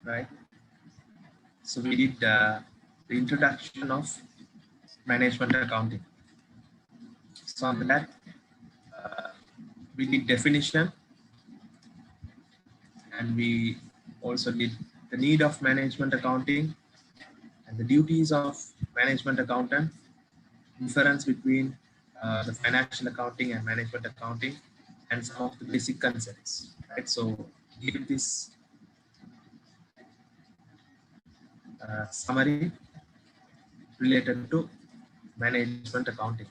right? So we did the introduction of management accounting. So on that, uh, we did definition, and we also did the need of management accounting and the duties of management accountant, difference between the financial accounting and management accounting, and some of the basic concepts, right? So give this summary related to management accounting.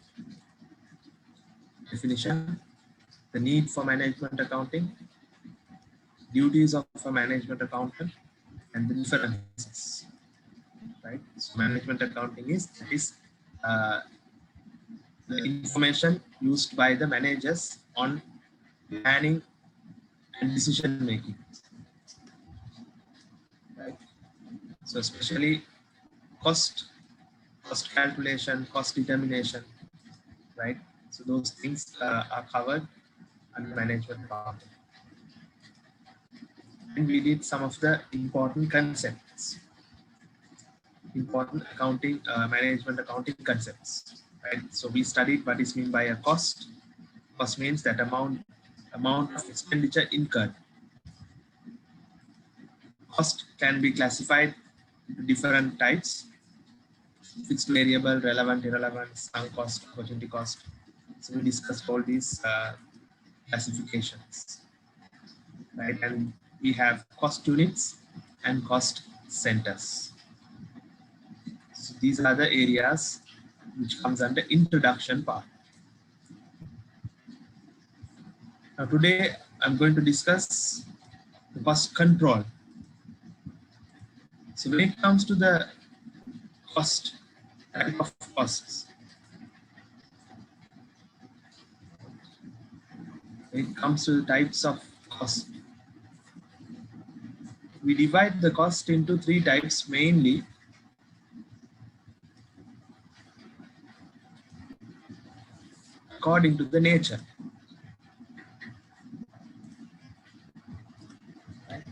Definition, the need for management accounting, duties of a management accountant, and the differences, right? So management accounting is uh, the information used by the managers on planning and decision making, right? So especially cost, cost calculation, cost determination, right? So those things are covered under management accounting. And we did some of the important concepts, important accounting, management accounting concepts, right? So we studied what is meant by a cost. Cost means that amount of expenditure incurred. Cost can be classified into different types: fixed, variable, relevant, irrelevant, sunk cost, opportunity cost. So we discussed all these classifications, right? And we have cost units and cost centers. So these are the areas which comes under introduction part. Now today I'm going to discuss the cost control. So when it comes to the cost, type of costs, when it comes to the types of cost, we divide the cost into three types mainly: according to the nature. Right?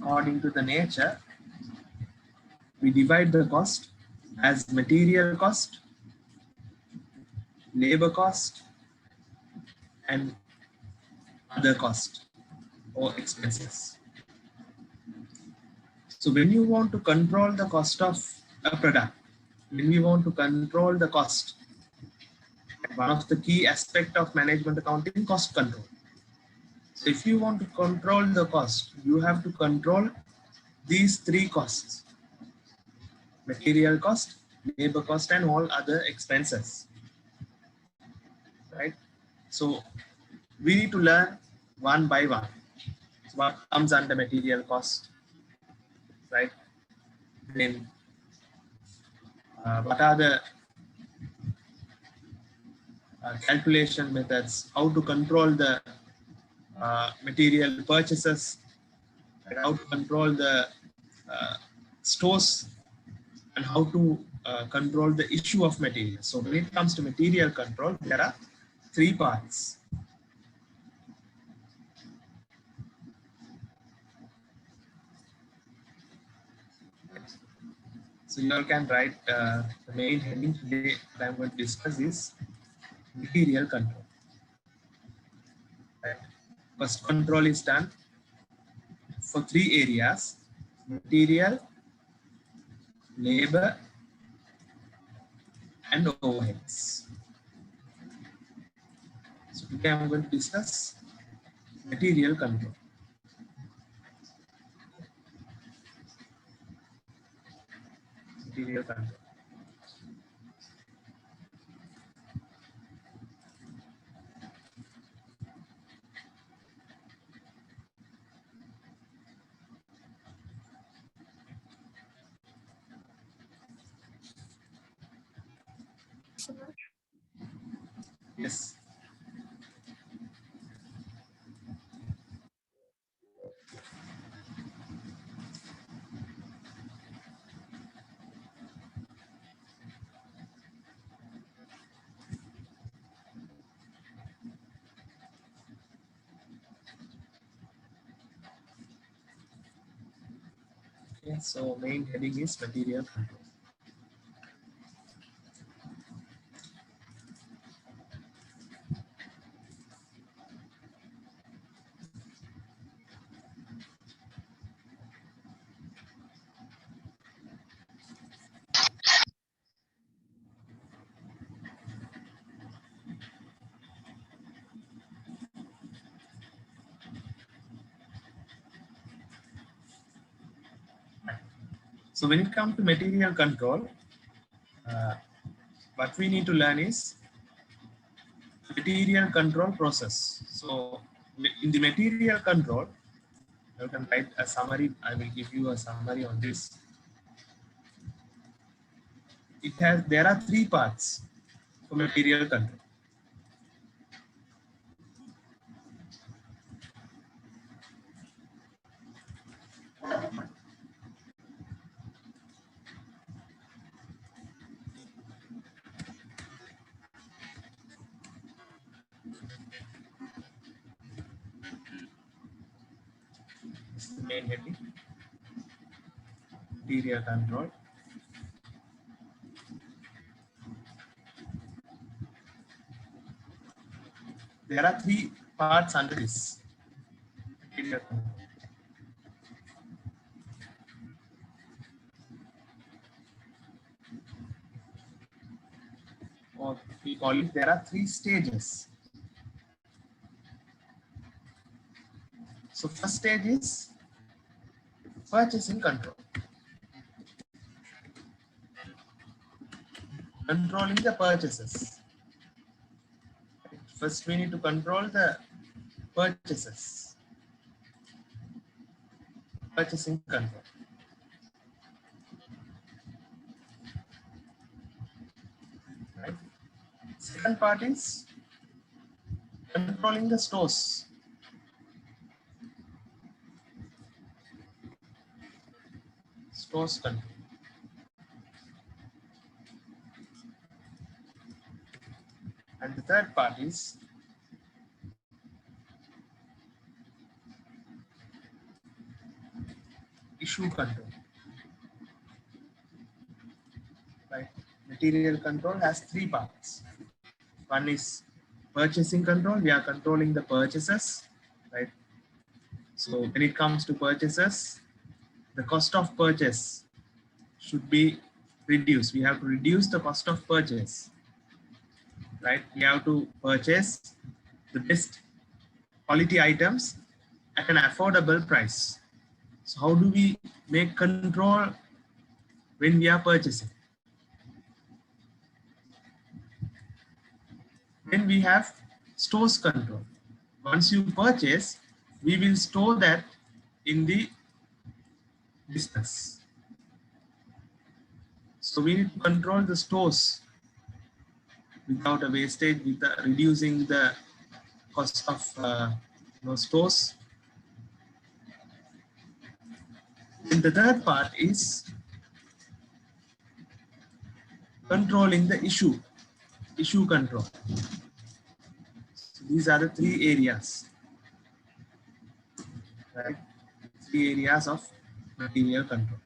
According to the nature, we divide the cost as material cost, labor cost, and other cost or expenses. So when you want to control the cost of a product, when we want to control the cost, one of the key aspect of management accounting, cost control. So if you want to control the cost, you have to control these three costs: material cost, labor cost, and all other expenses, right? So we need to learn one by one. So what comes under material cost, right? Then what are the calculation methods, how to control the material purchases, and how to control the uh, stores, and how to control the issue of material. So when it comes to material control, there are three parts. So you all can write the main heading today that I'm going to discuss is material control. Right? Cost control is done for three areas: material, labor, and overheads. So today I'm going to discuss material control. Material control. Yes. Okay, so main heading is material control. So when it comes to material control, uh, what we need to learn is material control process. So in the material control, you can write a summary. I will give you a summary on this. There are three parts for material control. This is the main heading, material control. There are three parts under this material control. Or we call it, there are three stages. So first stage is purchasing control. Controlling the purchases. First we need to control the purchases. Purchasing control. Right. Second part is controlling the stores. Stores control. And the third part is issue control. Right. Material control has three parts. One is purchasing control. We are controlling the purchases. Right. So when it comes to purchases, the cost of purchase should be reduced. We have to reduce the cost of purchase. Right. We have to purchase the best quality items at an affordable price. So how do we make control when we are purchasing? Then we have stores control. Once you purchase, we will store that in the business. So we need to control the stores without a wastage, with reducing the cost of stores. And the third part is controlling the issue control. So these are the three areas, right? Three areas of material control.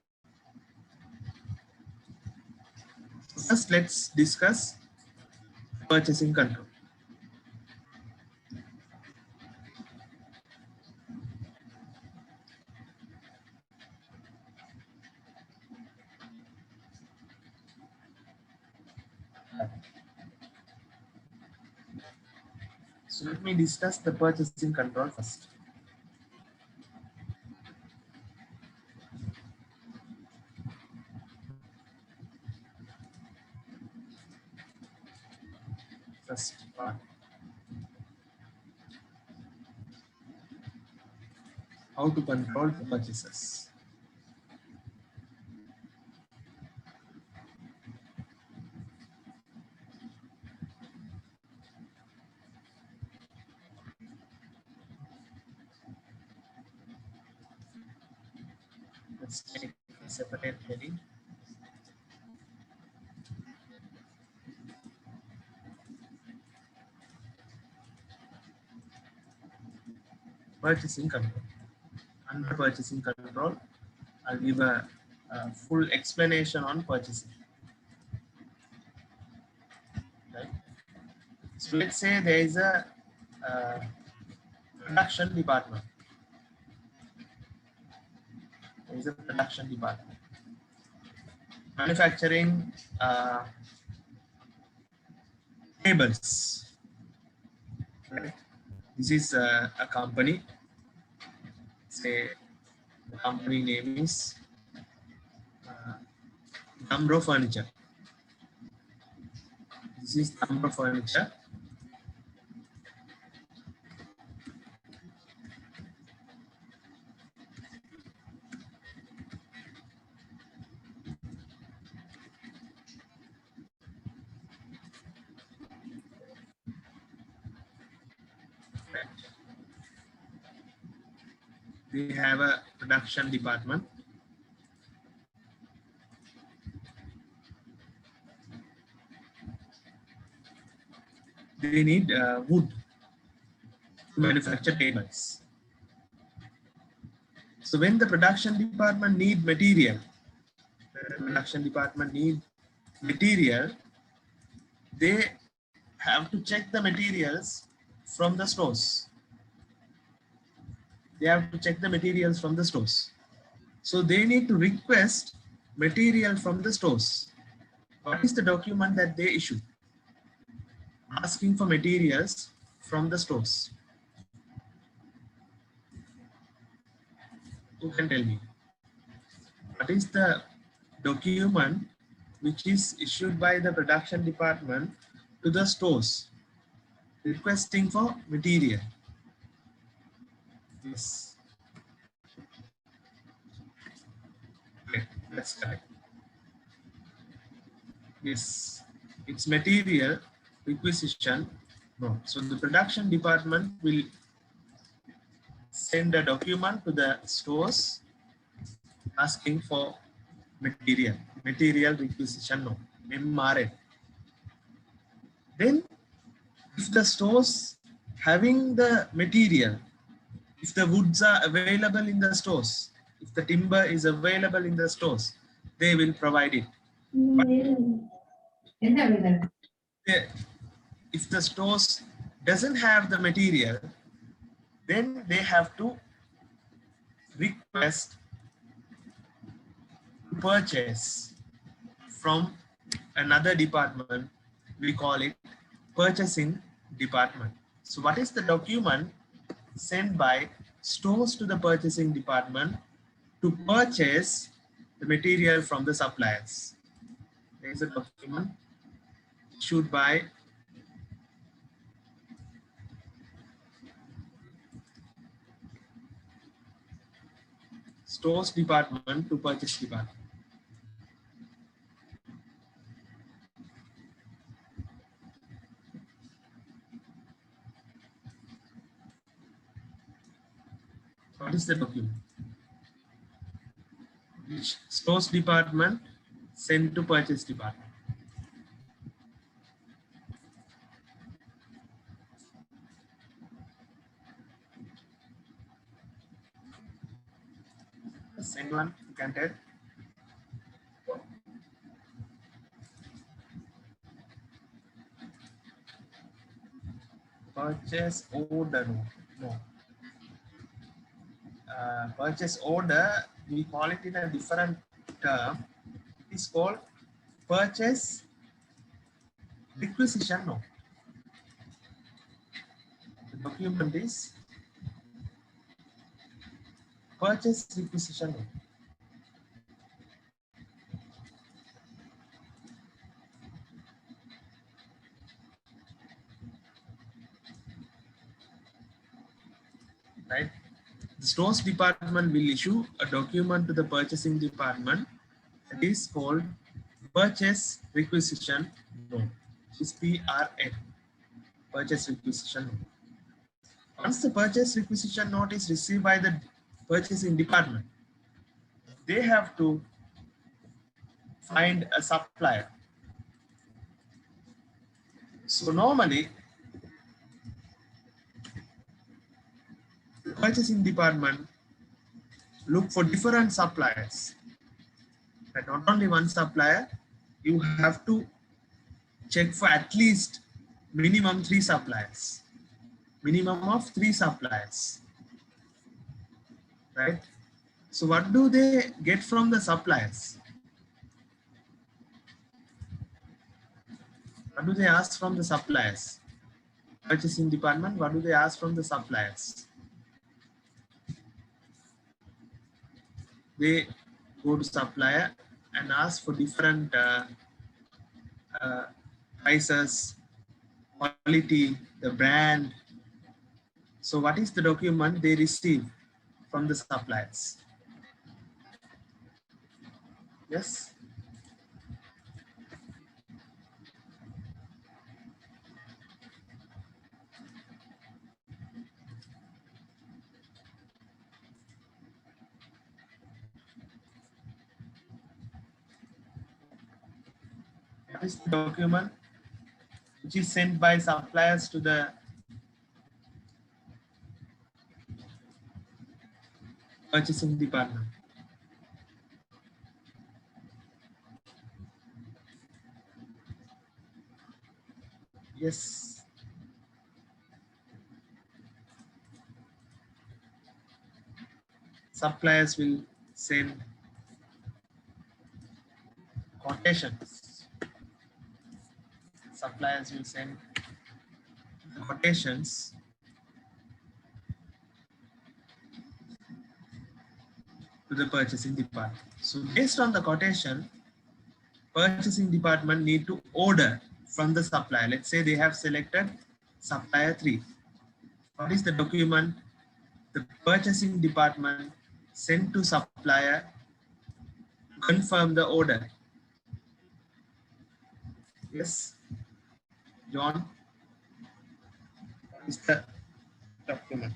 So first, let's discuss purchasing control. So let me discuss the purchasing control first. First part. How to control the purchases. Let's take a separate heading. Purchasing control. Under purchasing control, I'll give a full explanation on purchasing. Right? So let's say there is a production department. There is a production department manufacturing tables. Right? This is a company. Say the company name is Namro Furniture. This is Namro Furniture. We have a production department. They need wood to manufacture tables. So when the production department need material, they have to check the materials from the stores. They have to check the materials from the stores. So they need to request material from the stores. What is the document that they issue? Asking for materials from the stores. Who can tell me? What is the document which is issued by the production department to the stores requesting for material? Yes. Okay, that's correct. Yes, it's material requisition. No. So the production department will send a document to the stores asking for material requisition note, MRN. Then if the stores having the material, if the woods are available in the stores, if the timber is available in the stores, they will provide it. But if the stores doesn't have the material, then they have to request to purchase from another department. We call it purchasing department. So what is the document sent by stores to the purchasing department to purchase the material from the suppliers? There is a document issued by stores department to purchase department. What is the document? Which stores department sent to purchase department? Anyone you can tell? Purchase order. No. Purchase order, we call it in a different term. It is called purchase requisition note. The document is purchase requisition note. Right? The stores department will issue a document to the purchasing department that is called purchase requisition note. It's PRN, purchase requisition note. Once the purchase requisition note is received by the purchasing department, they have to find a supplier. So normally, the purchasing department look for different suppliers. But not only one supplier, you have to check for at least minimum 3 suppliers. Minimum of 3 suppliers. Right? So what do they get from the suppliers? What do they ask from the suppliers? Purchasing department, what do they ask from the suppliers? They go to supplier and ask for different uh, prices, quality, the brand. So what is the document they receive from the suppliers? Yes. What is the document which is sent by suppliers to the purchasing department? Yes. Suppliers will send quotations. Suppliers will send quotations to the purchasing department. So based on the quotation, purchasing department need to order from the supplier. Let's say they have selected supplier 3. What is the document the purchasing department sent to supplier to confirm the order? Yes, John, what is the document?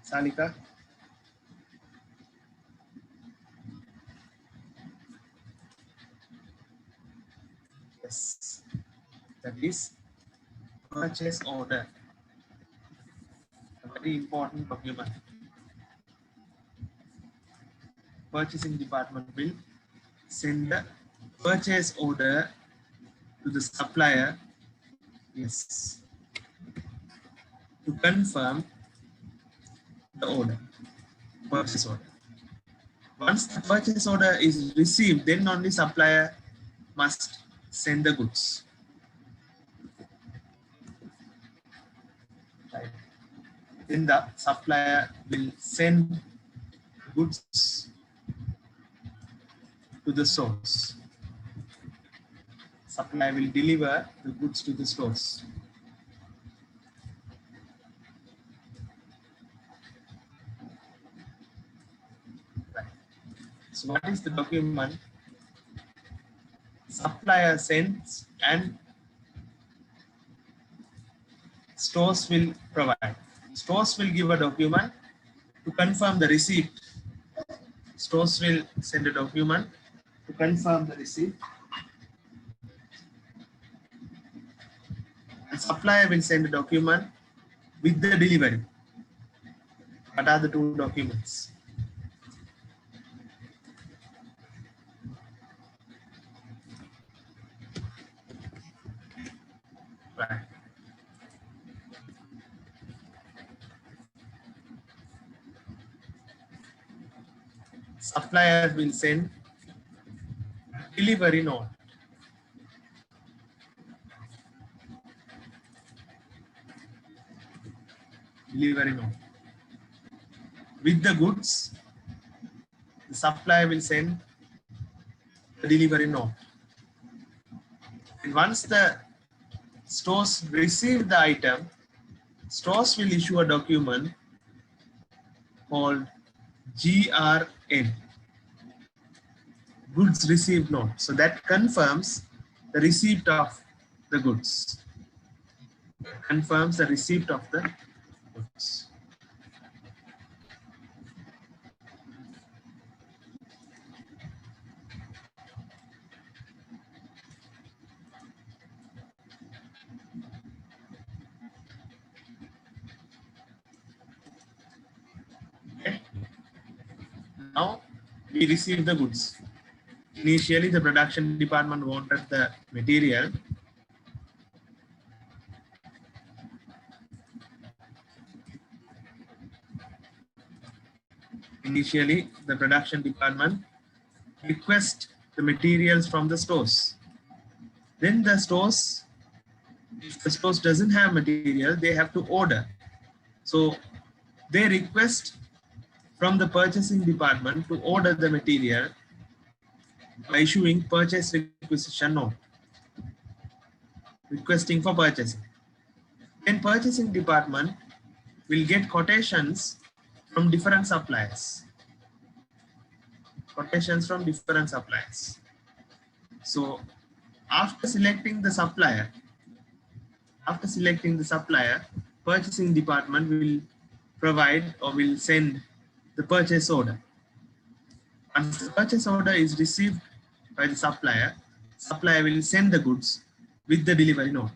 Salika? Yes, that is purchase order. A very important document. Purchasing department will send the purchase order to the supplier. Yes, to confirm the order, purchase order. Once the purchase order is received, then only supplier must send the goods. Right. Then the supplier will send goods to the source. Supplier will deliver the goods to the stores. Right. So what is the document supplier sends and stores will provide? Stores will give a document to confirm the receipt. Stores will send a document to confirm the receipt. And supplier will send a document with the delivery. What are the 2 documents? Right. Supplier will send delivery note. Delivery note. With the goods, the supplier will send the delivery note. And once the stores receive the item, stores will issue a document called GRN, goods received note. So that confirms the receipt of the goods. Confirms the receipt of the goods. Now we receive the goods. Initially, the production department wanted the material. Initially, the production department request the materials from the stores. Then the stores, if the stores doesn't have material, they have to order. So they request from the purchasing department to order the material by issuing purchase requisition note, requesting for purchasing. Then purchasing department will get quotations from different suppliers. Quotations from different suppliers. So after selecting the supplier, purchasing department will provide or will send the purchase order. Once the purchase order is received by the supplier, supplier will send the goods with the delivery note.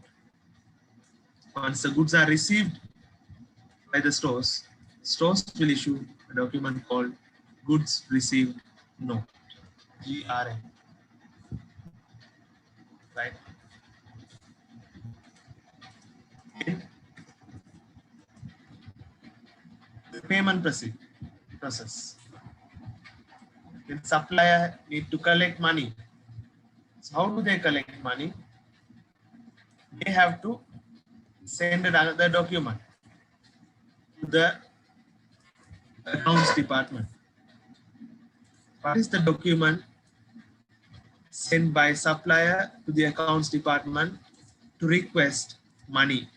Once the goods are received by the stores will issue a document called goods received note, GRN. Right? The payment process. The supplier need to collect money. So how do they collect money? They have to send another document to the accounts department. What is the document sent by supplier to the accounts department to request money?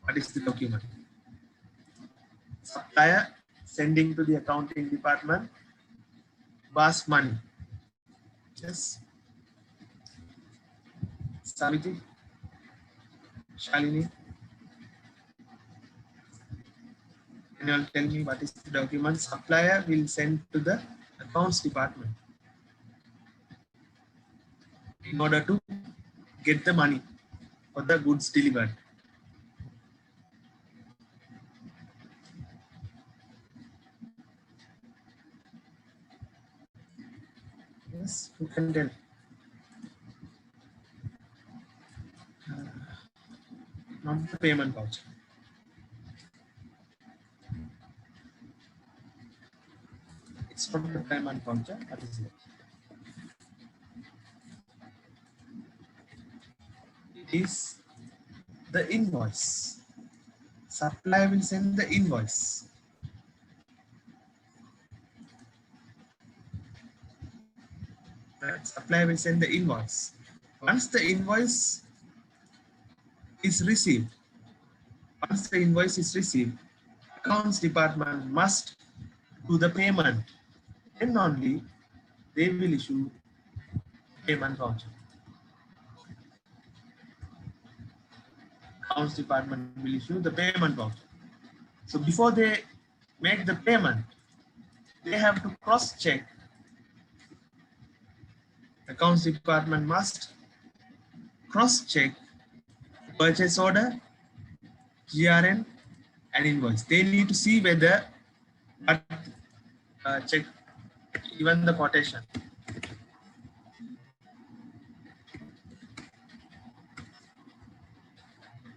What is the document? Supplier sending to the accounting department BAS money. Yes. Samiti, Shalini, can you all tell me what is the document supplier will send to the accounts department in order to get the money for the goods delivered? Yes, who can tell? Not the payment voucher. It's not the payment voucher. What is it? It is the invoice. Supplier will send the invoice. Right? Supplier will send the invoice. Once the invoice is received, accounts department must do the payment. Then only they will issue payment voucher. Accounts department will issue the payment voucher. So before they make the payment, they have to cross-check. Accounts department must cross-check purchase order, GRN, and invoice. They need to see whether check even the quotation.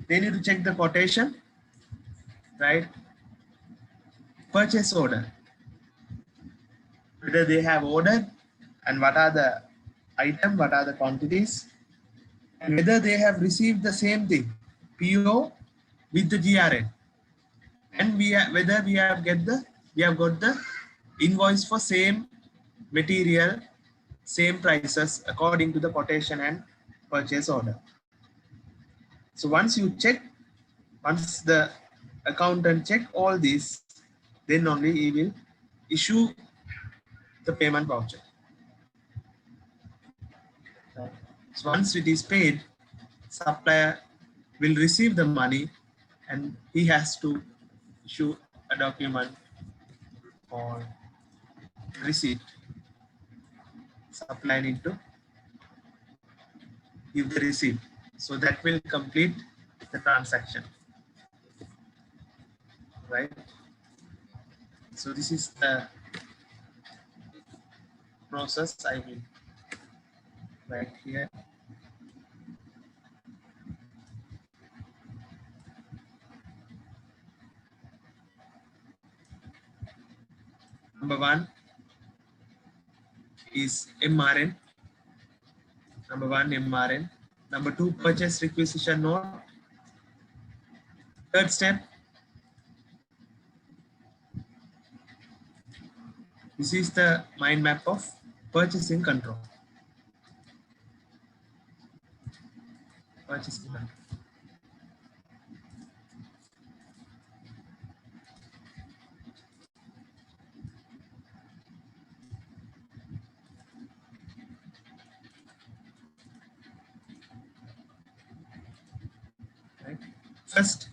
They need to check the quotation, right? Purchase order, whether they have ordered and what are the item, what are the quantities, and whether they have received the same thing, PO with the GRN, and whether we have got the invoice for same material, same prices according to the quotation and purchase order. So once the accountant check all these, then only he will issue the payment voucher. So once it is paid, supplier will receive the money and he has to issue a document for receipt. Supplier need to give the receipt. So that will complete the transaction. Right? So this is the process I will write here. Number one is MRN. Number one, MRN. Number two, purchase requisition note. Third step, this is the mind map of purchasing control. Purchasing control. Right. First,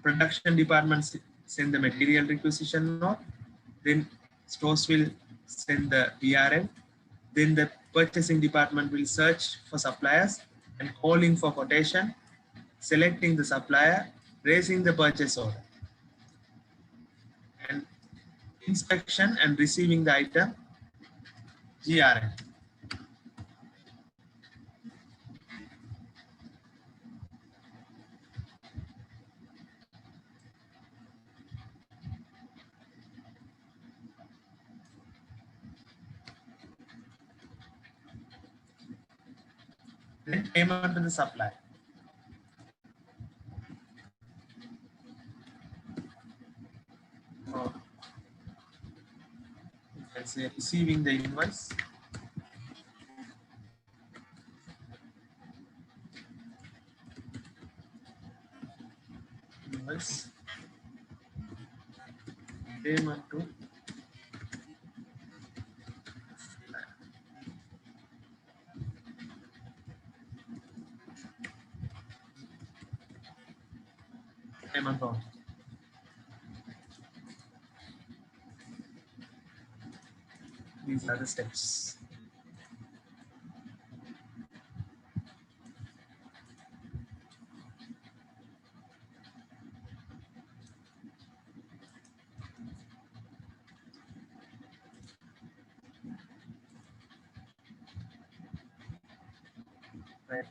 production department send the material requisition note. Then stores will send the PRN. Then the purchasing department will search for suppliers and calling for quotation, selecting the supplier, raising the purchase order, and inspection and receiving the item, GRN. Then payment to the supplier. Oh, you can say receiving the invoice. Invoice. Payment to payment on. These are the steps. Right.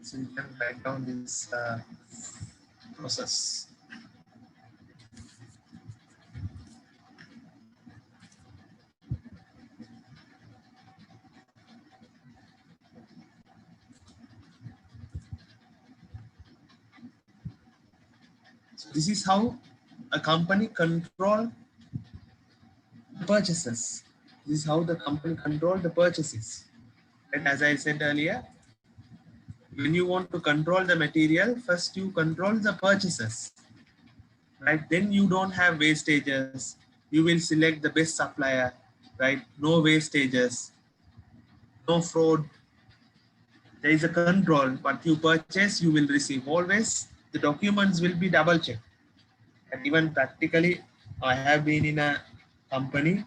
So you can write down this process. So this is how a company control the purchases. This is how the company control the purchases. And as I said earlier, when you want to control the material, first you control the purchases, right? Then you don't have wastages. You will select the best supplier, right? No wastages, no fraud. There is a control. What you purchase, you will receive. Always the documents will be double checked. And even practically, I have been in a company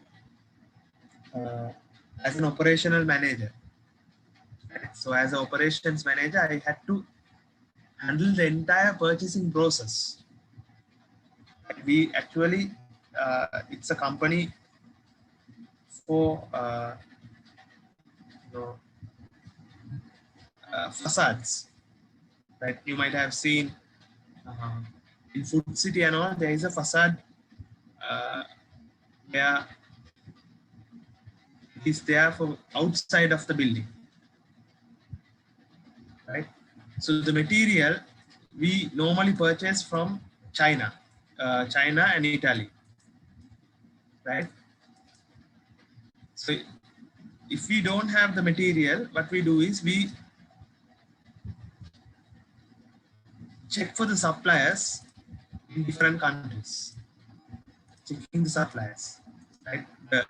as an operational manager. So as an operations manager, I had to handle the entire purchasing process. We actually, it's a company for you know, facades, right? You might have seen in Food City and all, there is a facade where it is there for outside of the building, right? So the material we normally purchase from China, China and Italy, right? So if we don't have the material, what we do is we check for the suppliers in different countries, checking the suppliers, right? The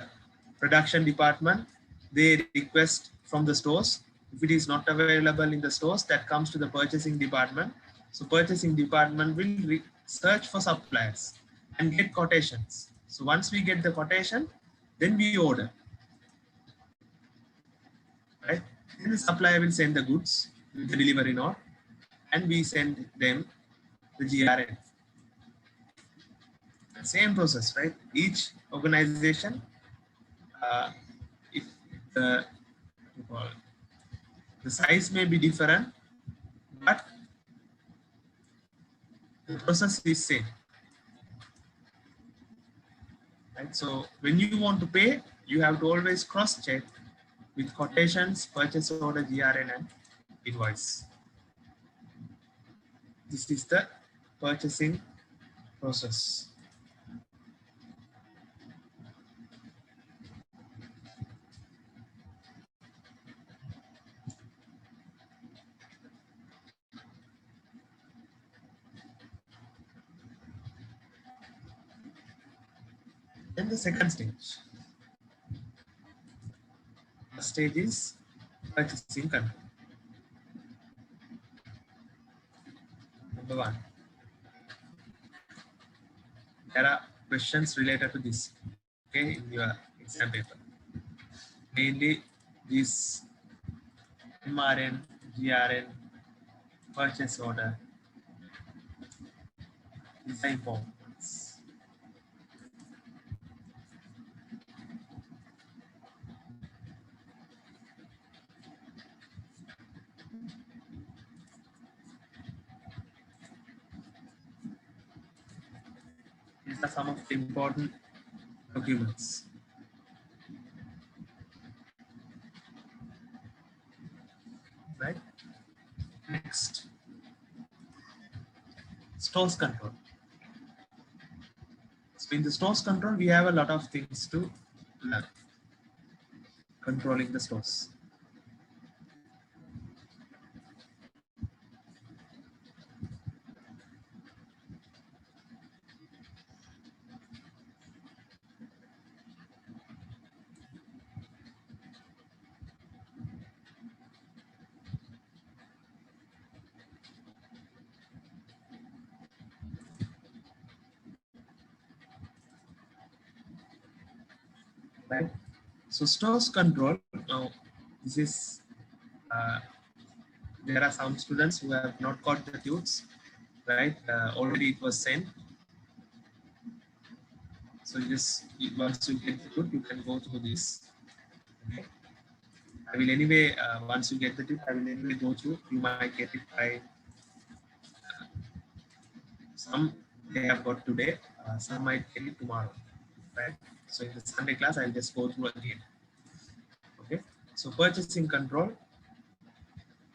production department, they request from the stores. If it is not available in the stores, that comes to the purchasing department. So purchasing department will search for suppliers and get quotations. So once we get the quotation, then we order, right? Then the supplier will send the goods with the delivery note, and we send them the GRN. Same process, right? Each organization, it the, the size may be different, but the process is same. Right? So when you want to pay, you have to always cross-check with quotations, purchase order, GRN, and invoice. This is the purchasing process. Then the second stage. The stage is purchasing control. Number one. There are questions related to this, okay, in your exam paper. Mainly this MRN, GRN, purchase order. These are important ones. These are some of the important documents. Right? Next, stores control. So in the stores control, we have a lot of things to learn. Controlling the stores. Right? So stores control, now this is, there are some students who have not got the tunes, right? Already it was sent. So just once you get the tip, you can go through this. Okay. I will anyway, once you get the tip, I will anyway go through. You might get it by some they have got today, some might get it tomorrow, right? So in the Sunday class, I'll just go through again. Okay. So purchasing control,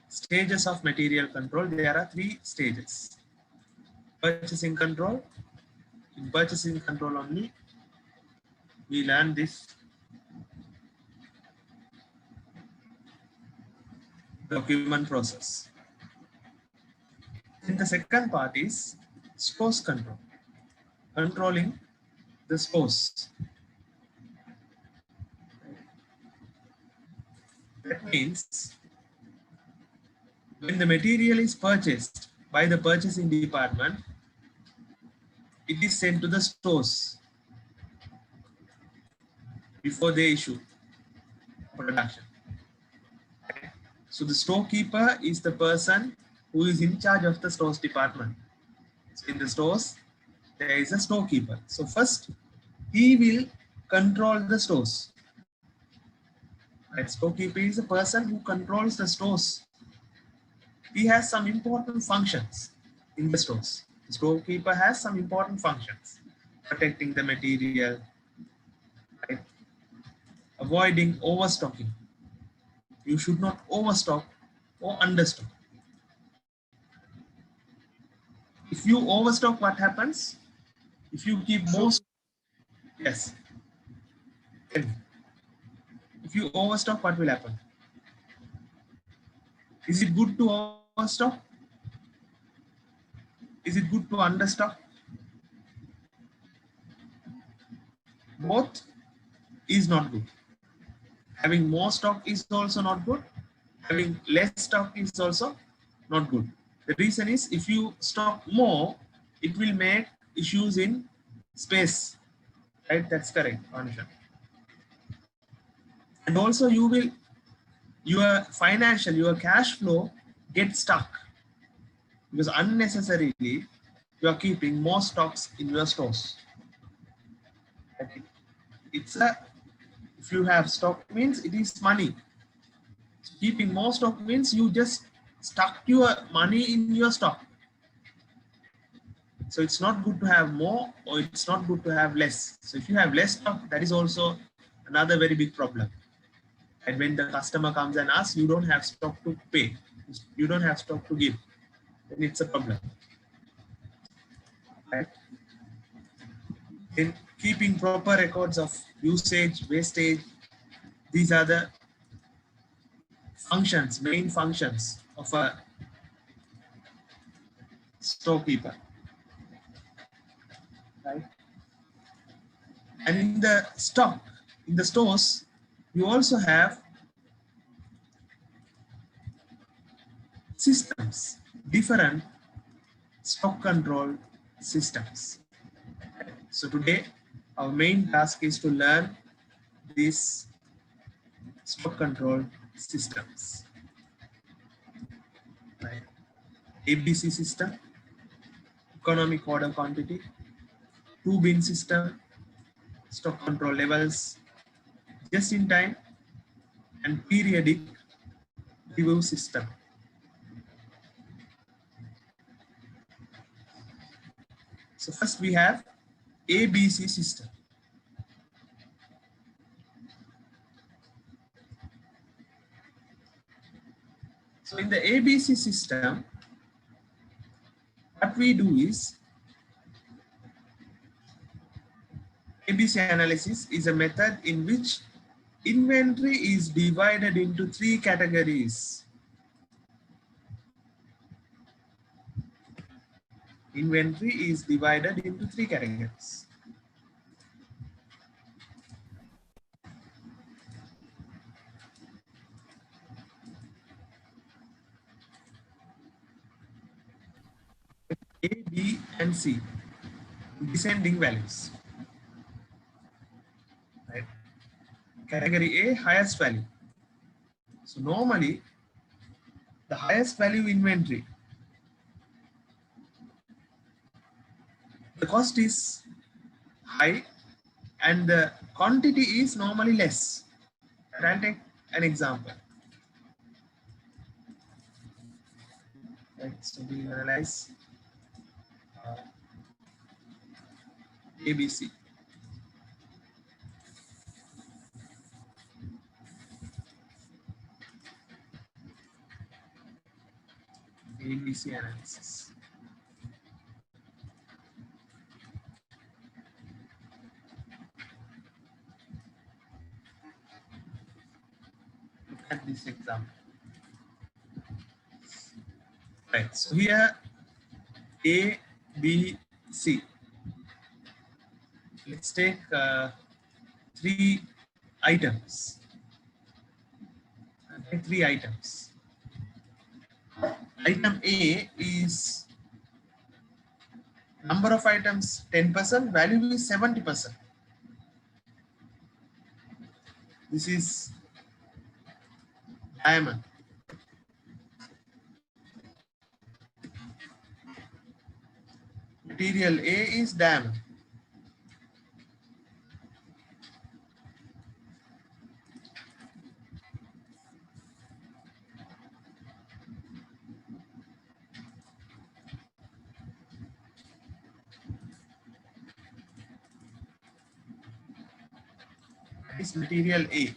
stages of material control. There are 3 stages. Purchasing control. In purchasing control only, we learn this document process. And the second part is stores control, controlling the stores. That means when the material is purchased by the purchasing department, it is sent to the stores before they issue production. So the storekeeper is the person who is in charge of the stores department. So in the stores, there is a storekeeper. So first, he will control the stores. Right? Storekeeper is a person who controls the stores. He has some important functions in the stores. The storekeeper has some important functions. Protecting the material, right? Avoiding overstocking. You should not overstock or understock. If you overstock, what happens? If you keep most, yes. If you overstock, what will happen? Is it good to overstock? Is it good to understock? Both is not good. Having more stock is also not good. Having less stock is also not good. The reason is if you stock more, it will make issues in space. Right? That's correct, Anusha. And also you will, your financial, your cash flow gets stuck because unnecessarily you are keeping more stocks in your stores. If you have stock means it is money. Keeping more stock means you just stuck your money in your stock. So it's not good to have more, or it's not good to have less. So if you have less stock, that is also another very big problem. And when the customer comes and asks, you don't have stock to pay, you don't have stock to give, then it's a problem. Right? In keeping proper records of usage, wastage, these are the functions, main functions of a storekeeper. Right? And in the stock, in the stores, you also have systems, different stock control systems. So today, our main task is to learn these stock control systems. Right? ABC system, economic order quantity, two bin system, stock control levels, just in time, and periodic review system. So first we have ABC system. So in the ABC system, what we do is, ABC analysis is a method in which inventory is divided into three categories. Inventory is divided into three categories. A, B, and C, descending values. Right? Category A, highest value. So normally, the highest value inventory, the cost is high and the quantity is normally less. I'll take an example. Right, so we analyze ABC. ABC analysis. Look at this example. Right, so here A, B, C. Let's take three items. Okay, three items. Item A is number of items 10%, value is 70%. This is diamond. Material A is diamond. That is material A.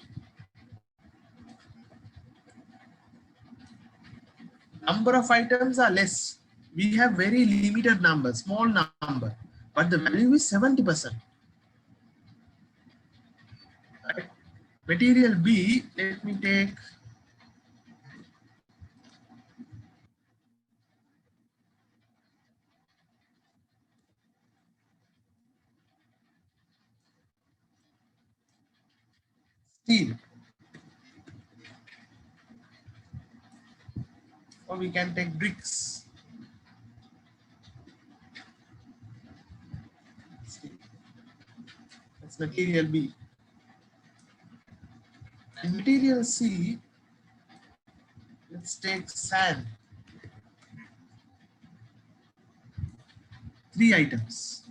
Number of items are less. We have very limited number, small number, but the value is 70%. Right? Material B, let me take steel, or we can take bricks. Steel. That's material B. And material C, let's take sand. Three items.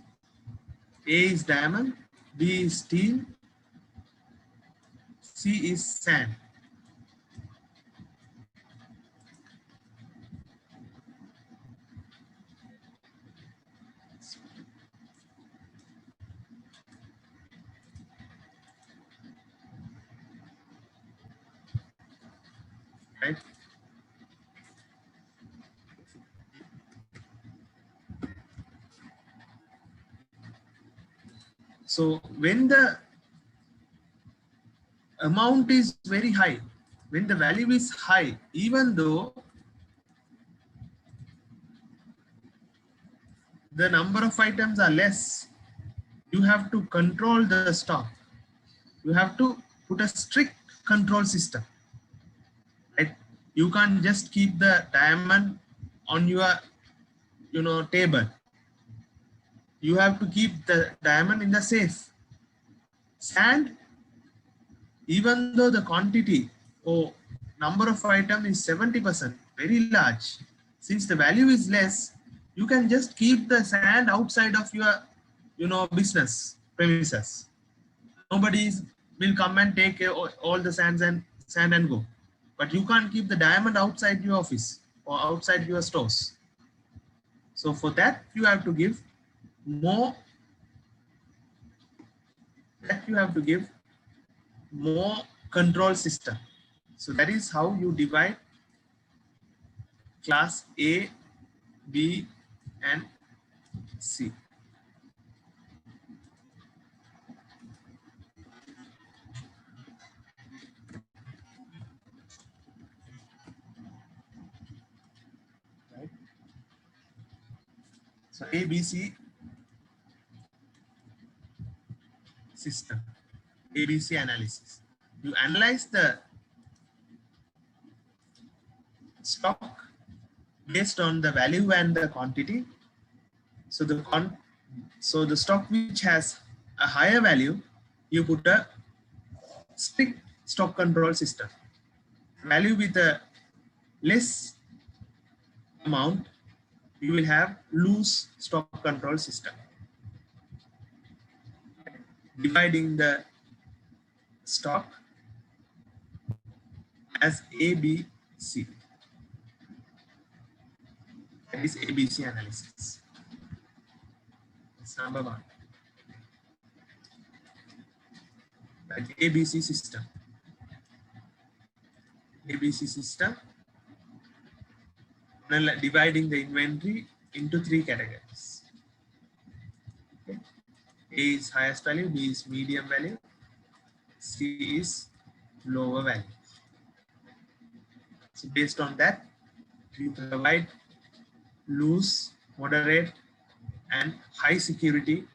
A is diamond, B is steel, C is sand. Right? So when the amount is very high, when the value is high, even though the number of items are less, you have to control the stock. You have to put a strict control system. Right? You can't just keep the diamond on your table. You have to keep the diamond in the safe. Sand, even though the quantity or number of item is 70%, very large, since the value is less, you can just keep the sand outside of your business premises. Nobody will come and take all the sand and go. But you can't keep the diamond outside your office or outside your stores. So for that, you have to give more. That you have to give more control system. So that is how you divide class A, B, and C. Right? So A, B, C system, ABC analysis. You analyze the stock based on the value and the quantity. So the stock which has a higher value, you put a strict stock control system. Value with a less amount, you will have loose stock control system. Dividing the stock as A, B, C. That is ABC analysis. That's number one. Like ABC system. ABC system. Dividing the inventory into three categories. Okay. A is highest value, B is medium value, C is lower value. So based on that, you provide loose, moderate, and high security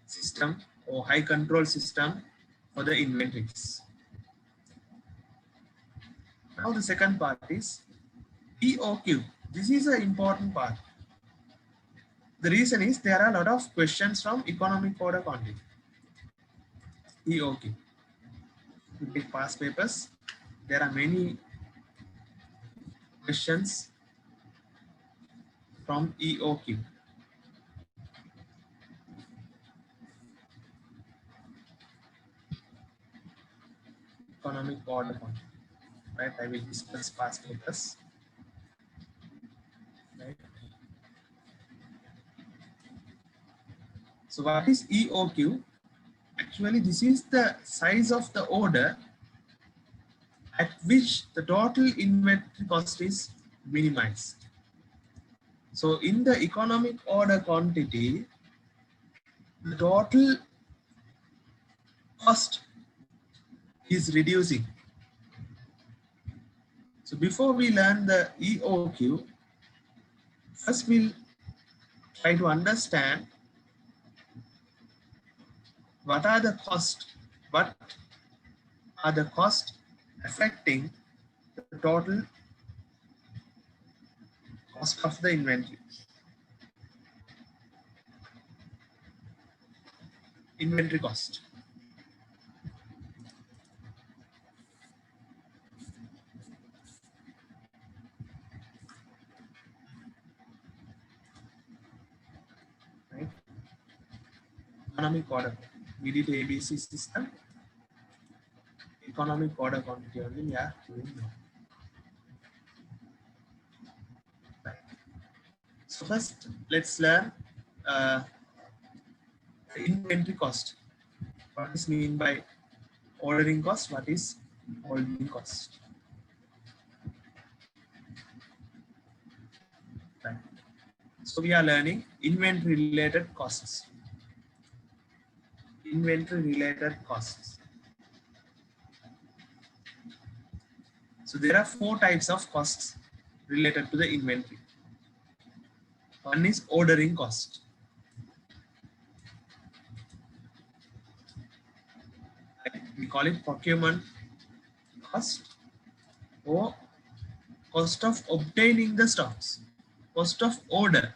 system or high control system for the inventories. Now the second part is EOQ. This is an important part. The reason is there are a lot of questions from economic order quantity. EOQ. You take past papers. There are many questions from EOQ. Economic order quantity. Right? I will discuss past papers. Right? So what is EOQ? Actually, this is the size of the order at which the total inventory cost is minimized. So in the economic order quantity, the total cost is reducing. So before we learn the EOQ, first we'll try to understand what are the costs affecting the total cost of the inventory. Inventory cost. Right? Economic order. We did ABC system. economic order quantity only we are doing now. Right. So first, let's learn uh, the inventory cost. What is mean by ordering cost? What is holding cost? Right. So we are learning inventory related costs. Inventory related costs. So there are 4 types of costs related to the inventory. One is ordering cost. We call it procurement cost or cost of obtaining the stocks, cost of order.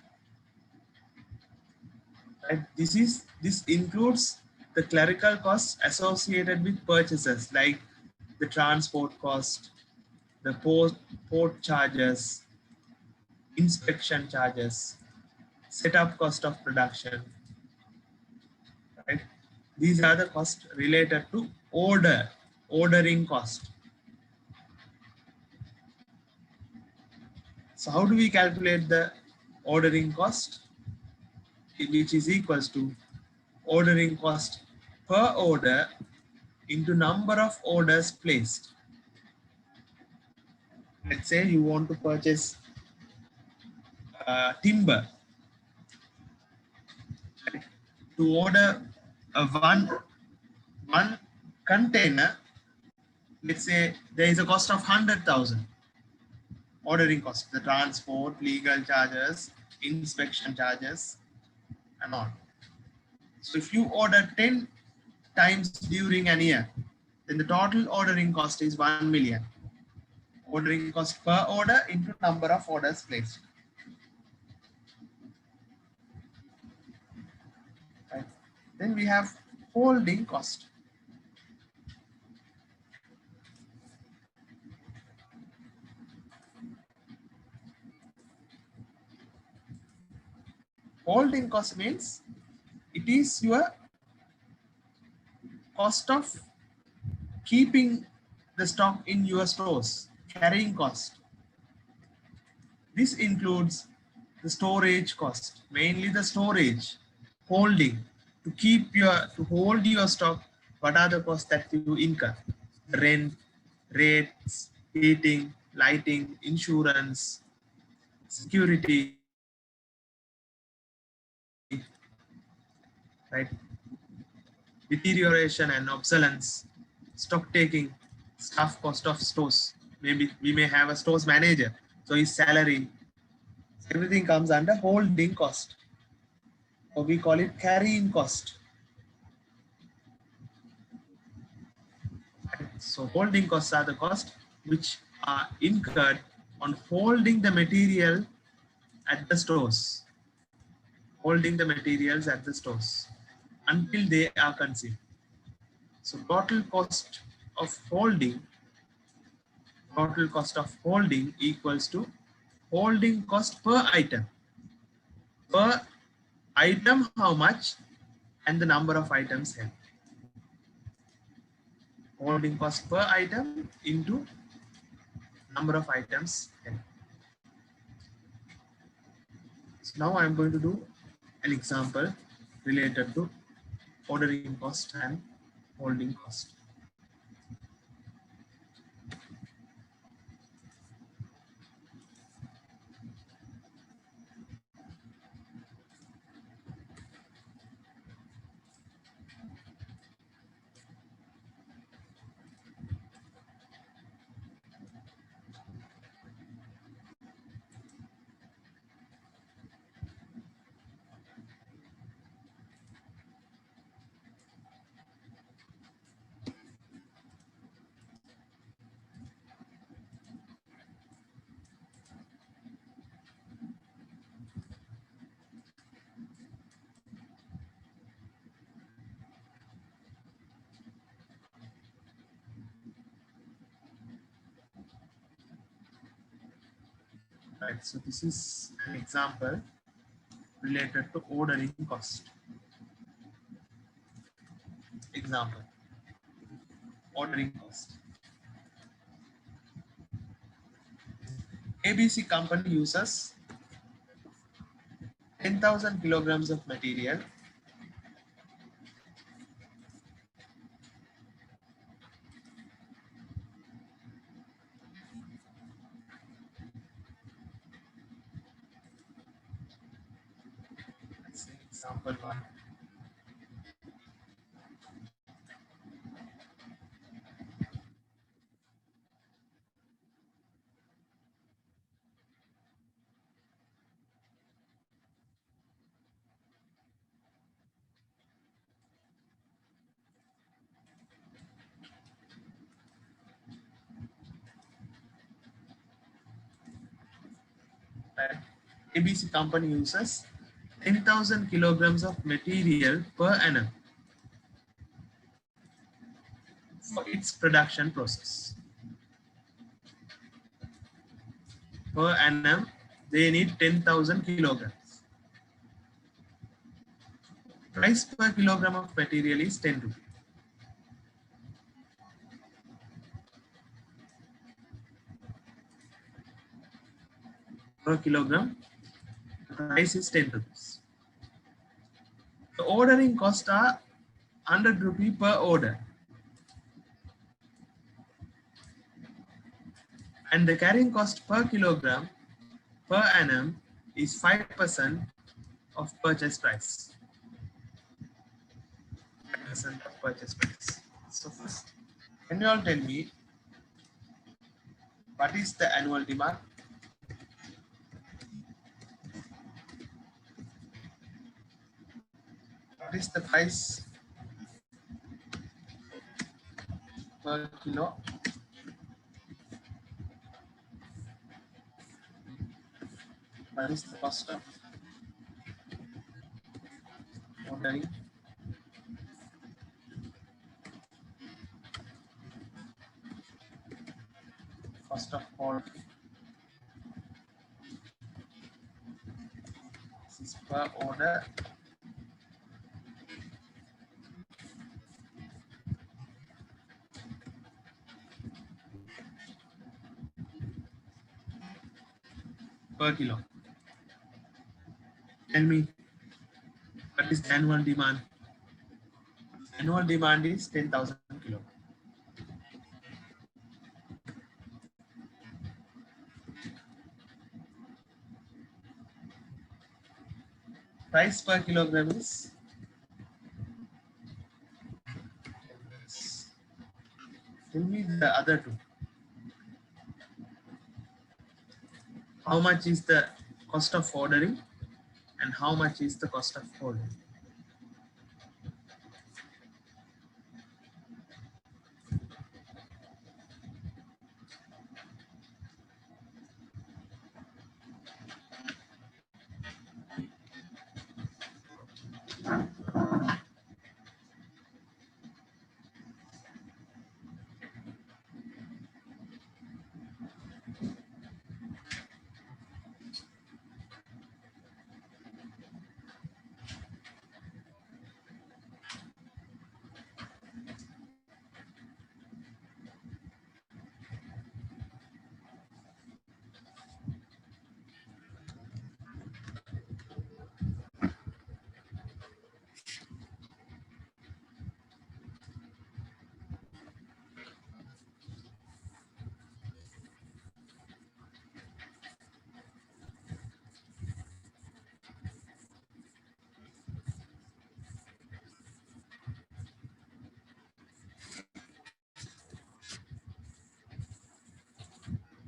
Right? This includes the clerical costs associated with purchases like the transport cost, the port charges, inspection charges, setup cost of production. Right? These are the costs related to ordering cost. So how do we calculate the ordering cost? Which is equals to ordering cost per order into number of orders placed. Let's say you want to purchase timber. Right? To order one container, let's say there is a cost of 100,000. Ordering cost, the transport, legal charges, inspection charges, and all. So if you order 10 times during an year, then the total ordering cost is 1 million. Ordering cost per order into number of orders placed. Right. Then we have holding cost. Holding cost means it is your cost of keeping the stock in your stores, carrying cost. This includes the storage cost, mainly the storage, holding, to hold your stock. What are the costs that you incur? Rent, rates, heating, lighting, insurance, security, right? Deterioration and obsolescence, stock taking, staff cost of stores. Maybe we may have a stores manager, so his salary, everything comes under holding cost, or we call it carrying cost. So holding costs are the costs which are incurred on holding the material at the stores, holding the materials at the stores until they are consumed. So total cost of holding equals to holding cost per item. Per item how much and the number of items held. Holding cost per item into number of items held. So now I am going to do an example related to ordering cost and holding cost. Right, so this is an example related to ordering cost. Example. ordering cost. ABC company uses 10,000 kilograms of material example one. Right? ABC company uses 10,000 kilograms of material per annum for its production process. Per annum, they need 10,000 kilograms. Price per kilogram of material is 10 rupees. Per kilogram, price is 10 rupees. The ordering cost are 100 rupee per order. And the carrying cost per kilogram per annum is 5% of purchase price. 5% of purchase price. So first, can you all tell me what is the annual demand? What is the price per kilo? What is the cost of ordering? Cost of ordering. This is per order. Per kilo. Tell me, what is the annual demand? Annual demand is 10,000 kilo. Price per kilogram is tell me the other two. How much is the cost of ordering and how much is the cost of holding?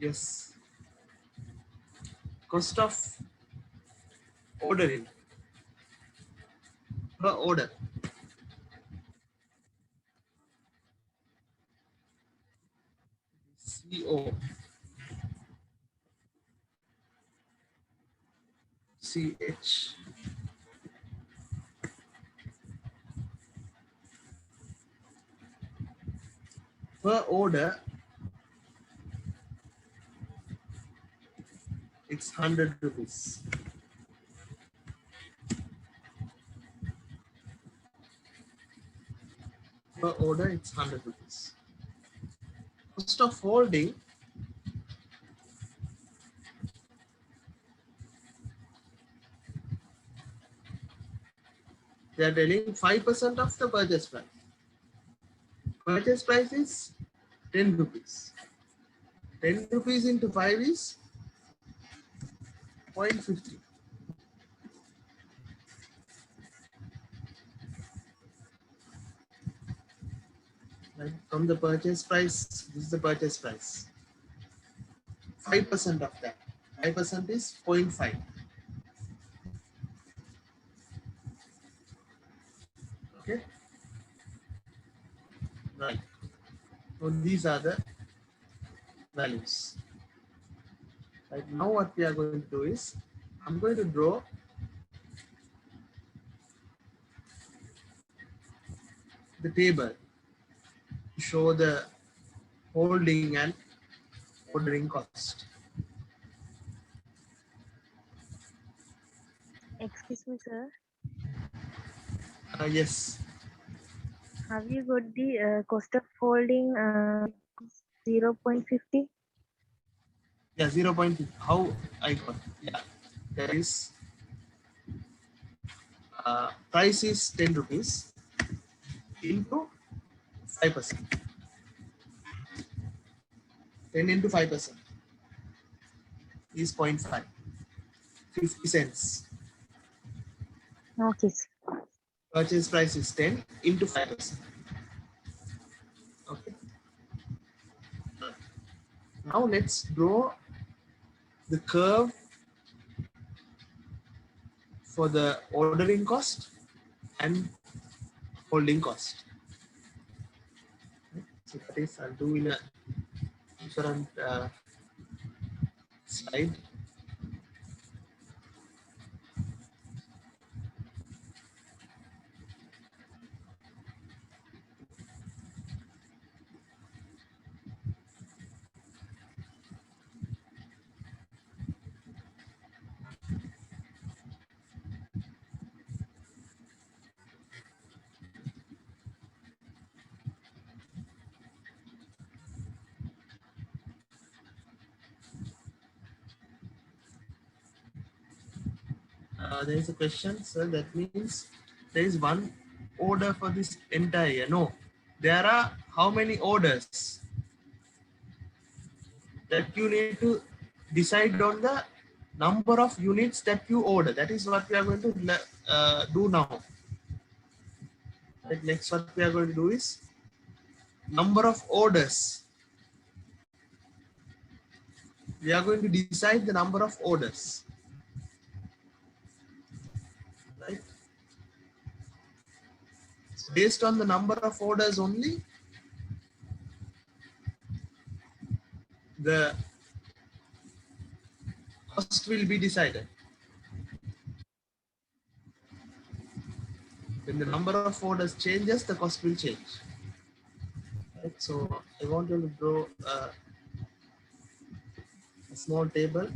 Yes. Cost of ordering per order. CO. CH. Per order, it's 100 rupees. Per order, it's 100 rupees. Cost of holding, they are telling 5% of the purchase price. Purchase price is 10 rupees. 10 rupees into 5 is 0.50. Right? From the purchase price, this is the purchase price. 5% of that. 5% is 0.5. Okay. Right. So these are the values. Right now, what we are going to do is, I'm going to draw the table to show the holding and ordering cost. Excuse me, sir. Yes. Have you got the cost of holding 0.50? Yeah, 0.2. How I got? Yeah, there is price is 10 rupees into 5%. 10 into 5% is 0.5. 50 cents. Okay, sir. Purchase price is 10 into 5%. Okay. Now let's draw the curve for the ordering cost and holding cost. So that is, I'll do in a different slide. There is a question, sir. That means there is one order for this entire year. No, there are how many orders that you need to decide on the number of units that you order. That is what we are going to do now. Right, next, what we are going to do is number of orders. We are going to decide the number of orders. Right? So based on the number of orders only, the cost will be decided. When the number of orders changes, the cost will change. Right? So I want you to draw a small table.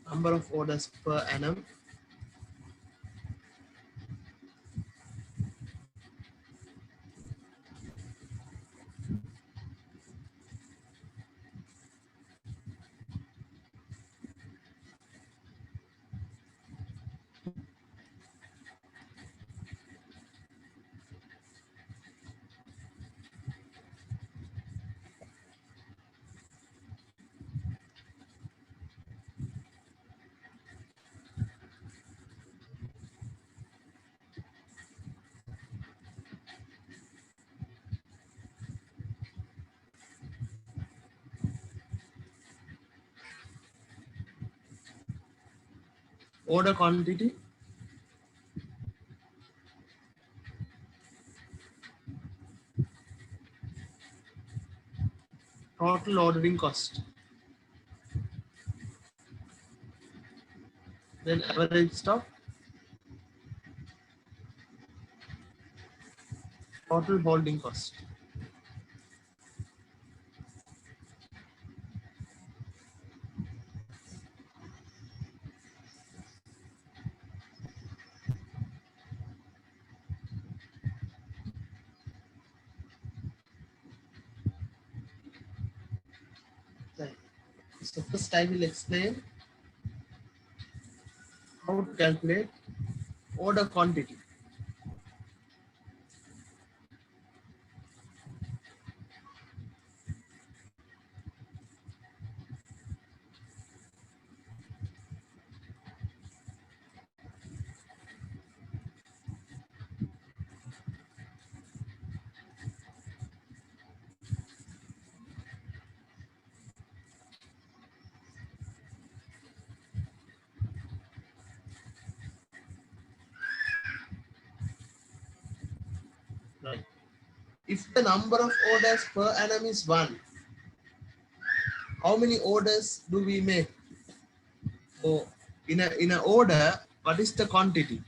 Number of orders per annum. Order quantity. Total ordering cost. Then average stock. Total holding cost. So first I will explain how to calculate order quantity. Right. If the number of orders per annum is 1, how many orders do we make? So in a order, what is the quantity?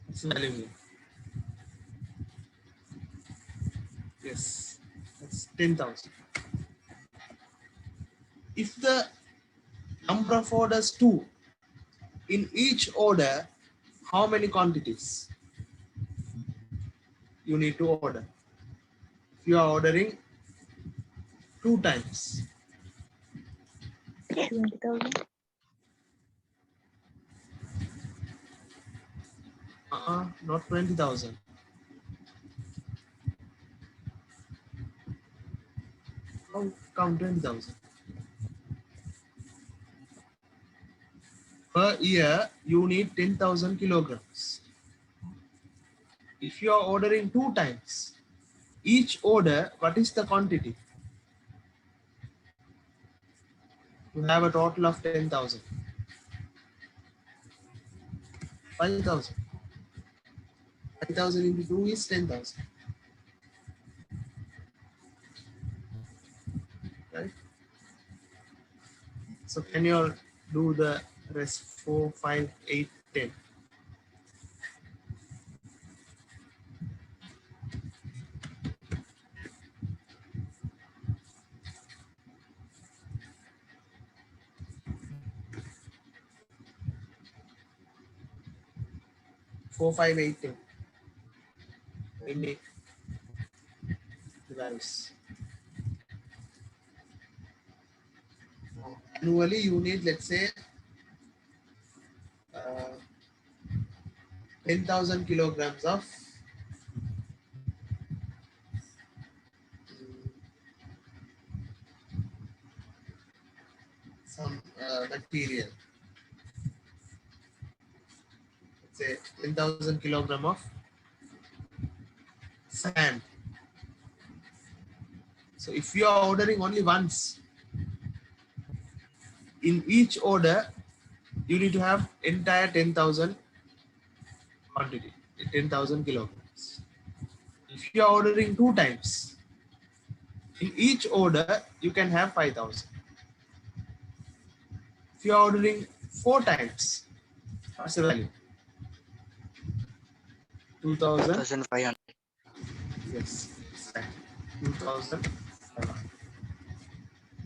It's value. Yes, that's 10,000. If the number of orders 2, in each order, how many quantities you need to order? If you are ordering 2 times, 20,000. not 20,000. How come 20,000? Per year, you need 10,000 kilograms. If you are ordering 2 times, each order, what is the quantity? You have a total of 10,000. 5,000. 5,000 into 2 is 10,000. Right? So can you all do the rest 4, 5, 8, 10? 4, 5, 8, 10. We make device. Annually, you need, let's say, 10,000 kilograms of some material. Let's say 10,000 kilogram of sand. So if you are ordering only once, in each order, you need to have entire 10,000 quantity, 10,000 kilograms. If you are ordering 2 times, in each order, you can have 5,000. If you are ordering 4 times, what's the value? 2,000. 2,500. Yes, exactly. 2,000.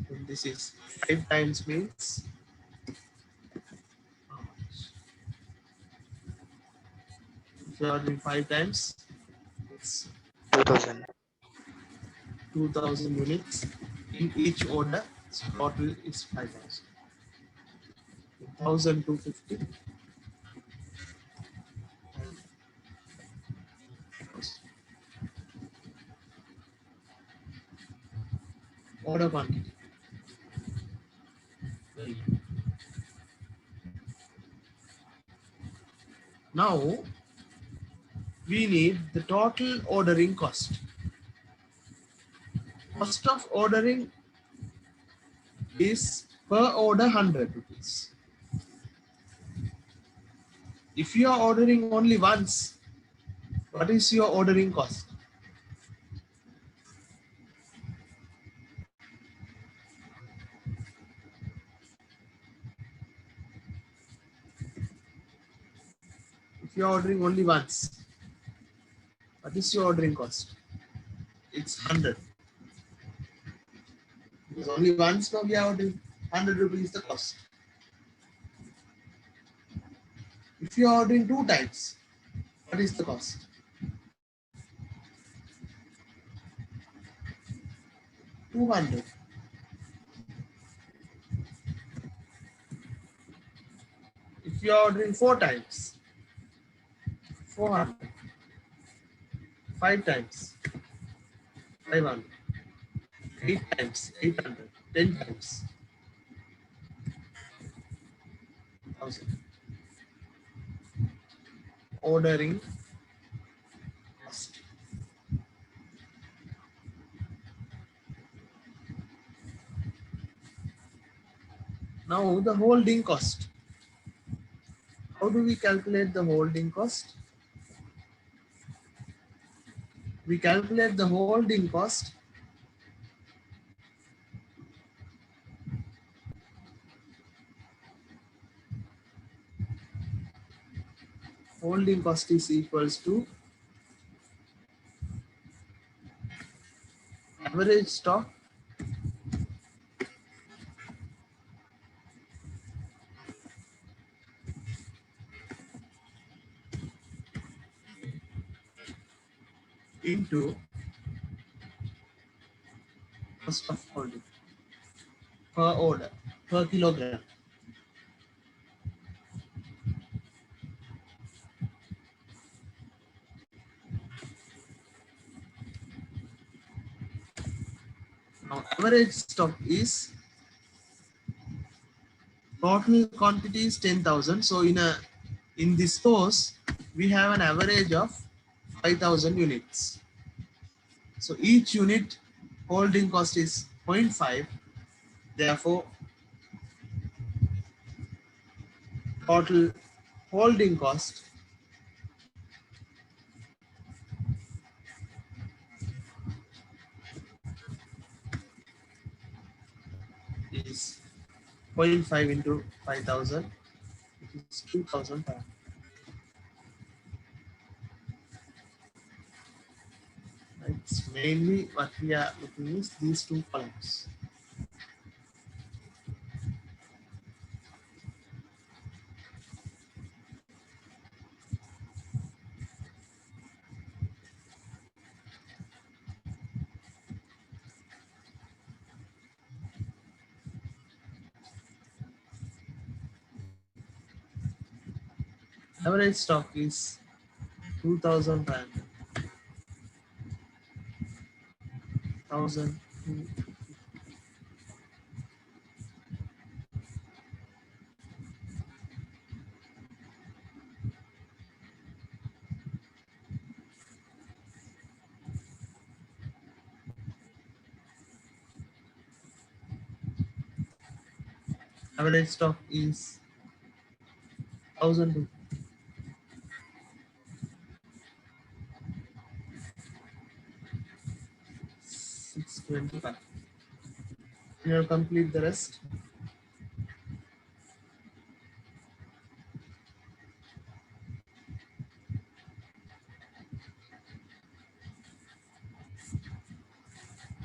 And this is 5 times means how much? If you are ordering 5 times, it's 2,000. 2,000 units in each order. So total is 5,000. 1,250. Order quantity. Now we need the total ordering cost. Cost of ordering is per order 100 rupees. If you are ordering only once, what is your ordering cost? If you are ordering only once, what is your ordering cost? It's 100. Because only once now we are ordering 100 rupees the cost. If you are ordering 2 times, what is the cost? 200. If you are ordering 4 times, 400, 5 times, 500, 8 times, 800, 10 times, 1000. Ordering cost. Now the holding cost. How do we calculate the holding cost? We calculate the holding cost is equals to average stock into cost of holding per order, per kilogram. Now average stock is total quantity is 10,000. So in this stores we have an average of 5,000 units. So each unit holding cost is 0.5. Therefore, total holding cost is 0.5 into 5,000, which is 2,500. It's mainly what we are looking is these two columns. Average stock is 2,500. 1,000. Average stock is 1,000. 625. You have complete the rest.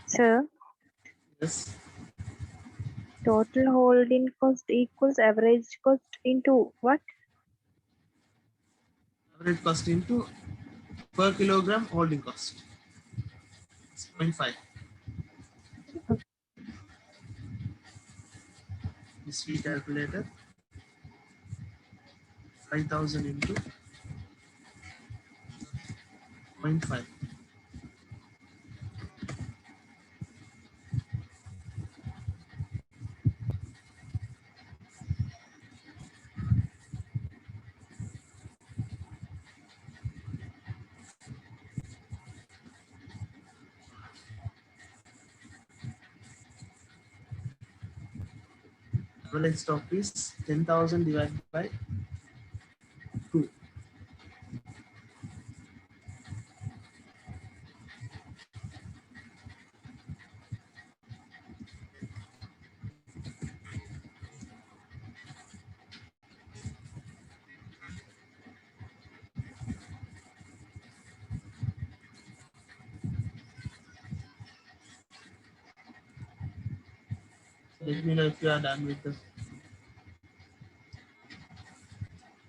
Sir, Yes. total holding cost equals average cost into what? Average cost into per kilogram holding cost. It's 0.5. This we calculated 5,000 into 0.5. Average stock is 10,000 divided by 2. Let me know if you are done with the.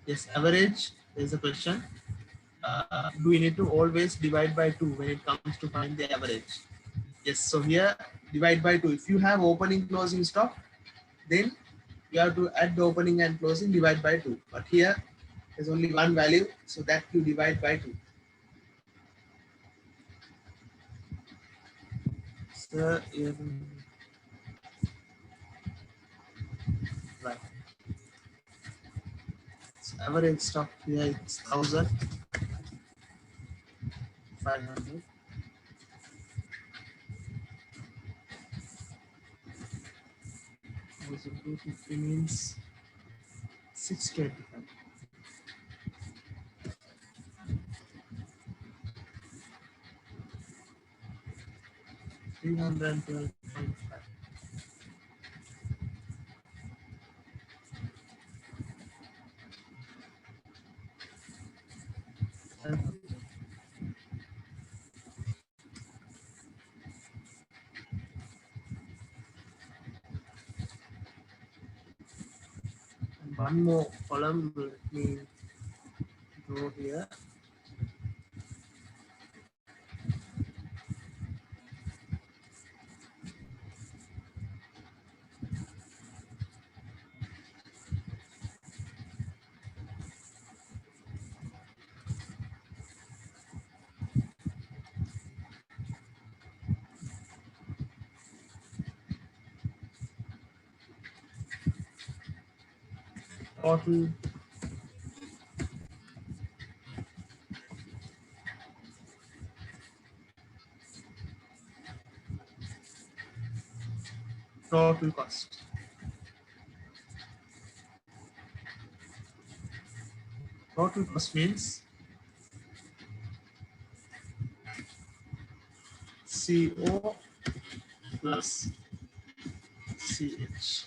Yes, average. There's a question. Do we need to always divide by 2 when it comes to find the average? Yes. So here divide by 2. If you have opening closing stock, then you have to add the opening and closing, divide by 2. But here there's only one value, so that you divide by 2. So, right. So average stock here is 1,500. Also 250 means 625. 312.5. And one more column, let me go here. Total total cost. Total cost means CO plus CH.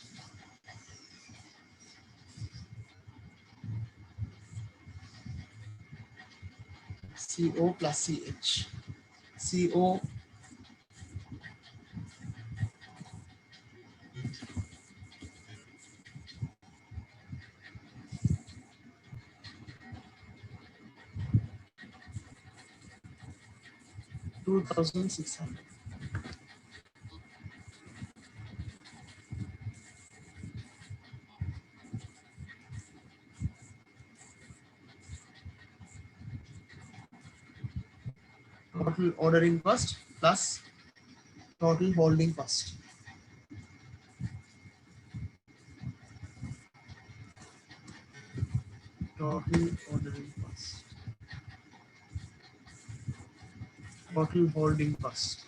CO plus CH. CO 2,600. Total ordering cost plus total holding cost. Total ordering cost. Total holding cost.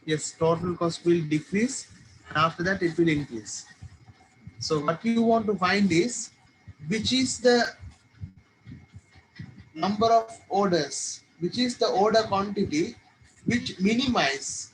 Yes, total cost will decrease and after that it will increase. So what you want to find is which is the number of orders, which is the order quantity which minimize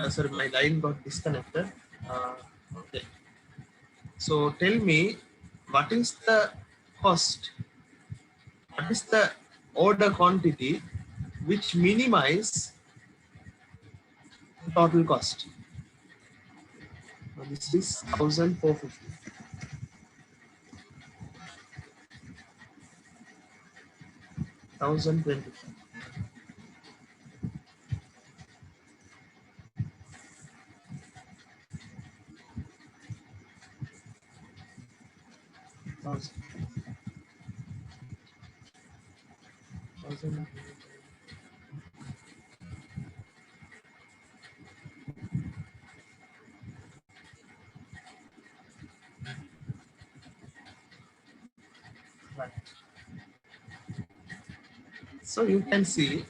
Sorry, my line got disconnected. Okay. So tell me, what is the cost? What is the order quantity which minimize the total cost? Now this is 1450. 1020. Thousand. Thousand. Right. So you can see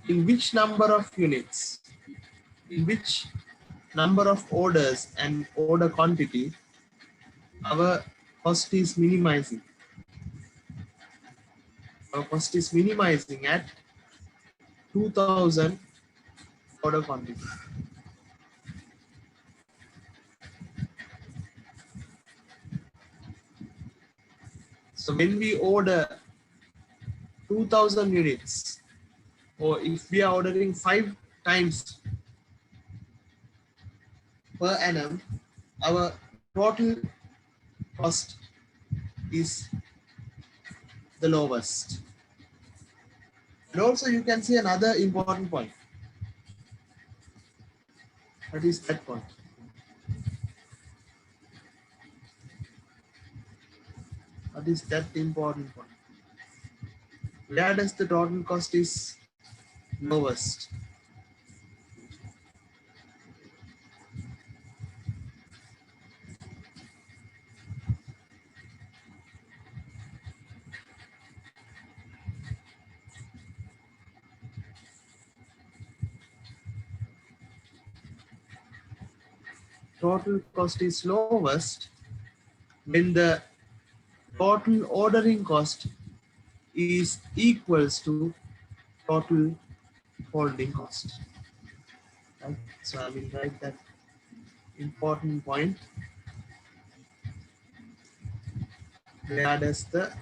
in which number of units, in which number of orders and order quantity our cost is minimizing. Our cost is minimizing at 2000 order quantity. So when we order 2000 units, or if we are ordering 5 times per annum, our total cost is the lowest. And also you can see another important point. What is that point? What is that important point? Where does the total cost is lowest? Total cost is lowest when the total ordering cost is equals to total holding cost. Right? So I will write that important point. Where does the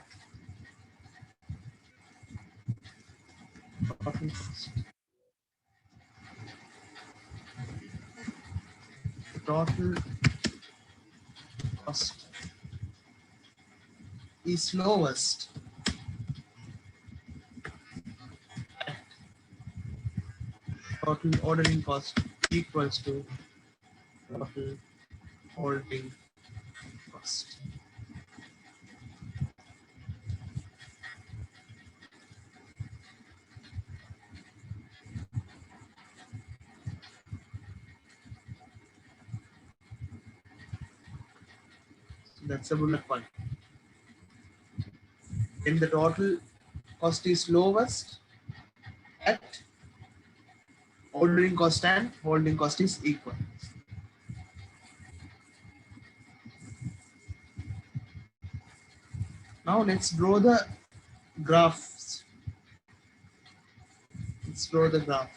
total cost? The total cost is lowest at total ordering cost equals to total holding cost. So that's a bullet point. When the total cost is lowest at ordering cost and holding cost is equal. Now let's draw the graphs. Let's draw the graph.